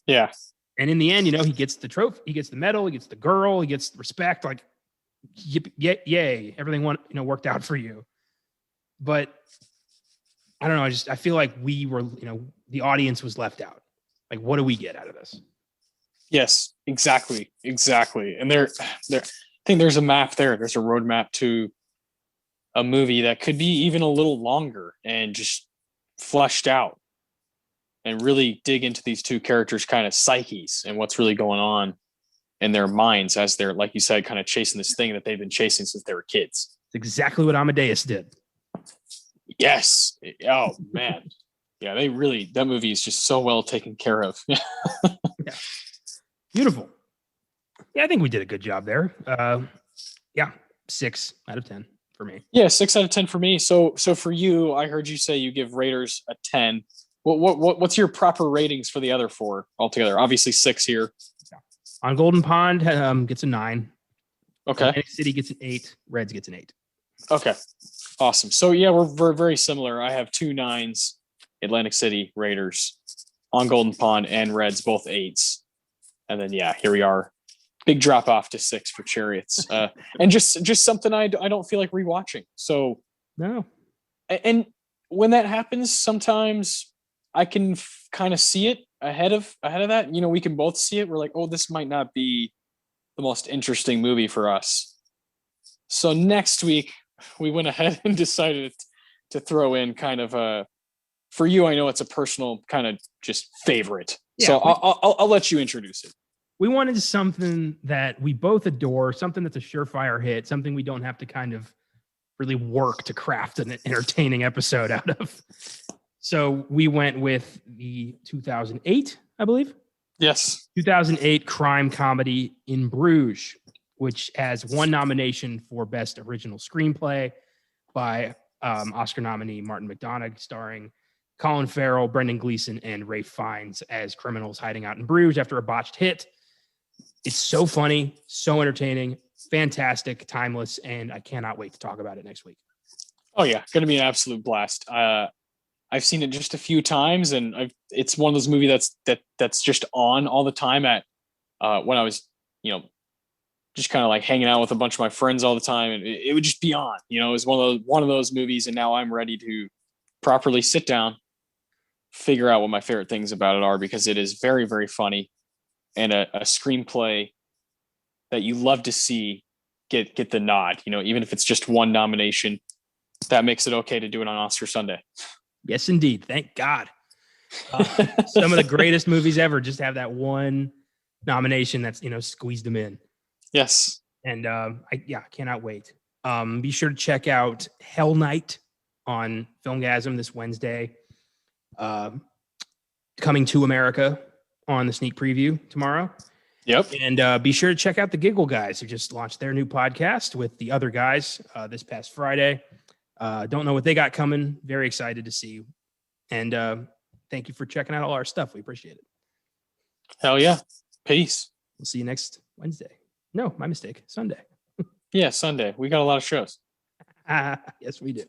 Speaker 1: Yeah.
Speaker 2: And in the end, he gets the trophy, he gets the medal, he gets the girl, he gets the respect, like, yay, everything worked out for you. But I don't know, I feel like we were, the audience was left out. Like, what do we get out of this?
Speaker 1: Yes, exactly. And I think there's a map there. There's a roadmap to a movie that could be even a little longer and just fleshed out and really dig into these 2 characters' kind of psyches and what's really going on in their minds as they're, like you said, kind of chasing this thing that they've been chasing since they were kids.
Speaker 2: It's exactly what Amadeus did.
Speaker 1: Yes. Oh man. Yeah, that movie is just so well taken care of.
Speaker 2: Yeah. Beautiful. Yeah, I think we did a good job there. 6 out of 10 for me.
Speaker 1: Yeah, 6 out of 10 for me. So for you, I heard you say you give Raiders a 10. What's your proper ratings for the other 4 altogether? Obviously 6 here.
Speaker 2: Yeah. On Golden Pond gets a 9.
Speaker 1: Okay.
Speaker 2: Atlantic City gets an 8. Reds gets an 8.
Speaker 1: Okay. Awesome. So yeah, we're very similar. I have 2 9s, Atlantic City, Raiders, on Golden Pond, and Reds both 8s. And then yeah, here we are. Big drop off to 6 for Chariots. And just something I don't feel like rewatching. So
Speaker 2: no.
Speaker 1: And when that happens, sometimes I can kind of see it ahead of that. You know, we can both see it. We're like, oh, this might not be the most interesting movie for us. So next week we went ahead and decided to throw in kind of for you, I know it's a personal kind of just favorite. Yeah, so I'll let you introduce it.
Speaker 2: We wanted something that we both adore, something that's a surefire hit, something we don't have to kind of really work to craft an entertaining episode out of. So we went with the 2008, I believe.
Speaker 1: Yes.
Speaker 2: 2008 crime comedy In Bruges, which has 1 nomination for Best Original Screenplay by Oscar nominee Martin McDonagh, starring Colin Farrell, Brendan Gleeson, and Ralph Fiennes as criminals hiding out in Bruges after a botched hit. It's so funny, so entertaining, fantastic, timeless, and I cannot wait to talk about it next week.
Speaker 1: Oh yeah, going to be an absolute blast. I've seen it just a few times, and it's one of those movies that's just on all the time at when I was, just kind of like hanging out with a bunch of my friends all the time, and it would just be on. It was one of those movies, and now I'm ready to properly sit down, figure out what my favorite things about it are, because it is very, very funny. And a screenplay that you love to see get the nod, even if it's just 1 nomination, that makes it okay to do it on Oscar Sunday.
Speaker 2: Yes, indeed. Thank God. Some of the greatest movies ever just have that 1 nomination that's, squeezed them in.
Speaker 1: Yes.
Speaker 2: And I cannot wait. Be sure to check out Hell Night on Filmgazm this Wednesday. Coming to America on the sneak preview tomorrow.
Speaker 1: Yep.
Speaker 2: And be sure to check out the Giggle Guys, who just launched their new podcast with the other guys this past Friday. Don't know what they got coming. Very excited to see you. And thank you for checking out all our stuff. We appreciate it.
Speaker 1: Hell yeah. Peace.
Speaker 2: We'll see you next Wednesday. No, my mistake. Sunday.
Speaker 1: Yeah, Sunday. We got a lot of shows.
Speaker 2: Yes, we do.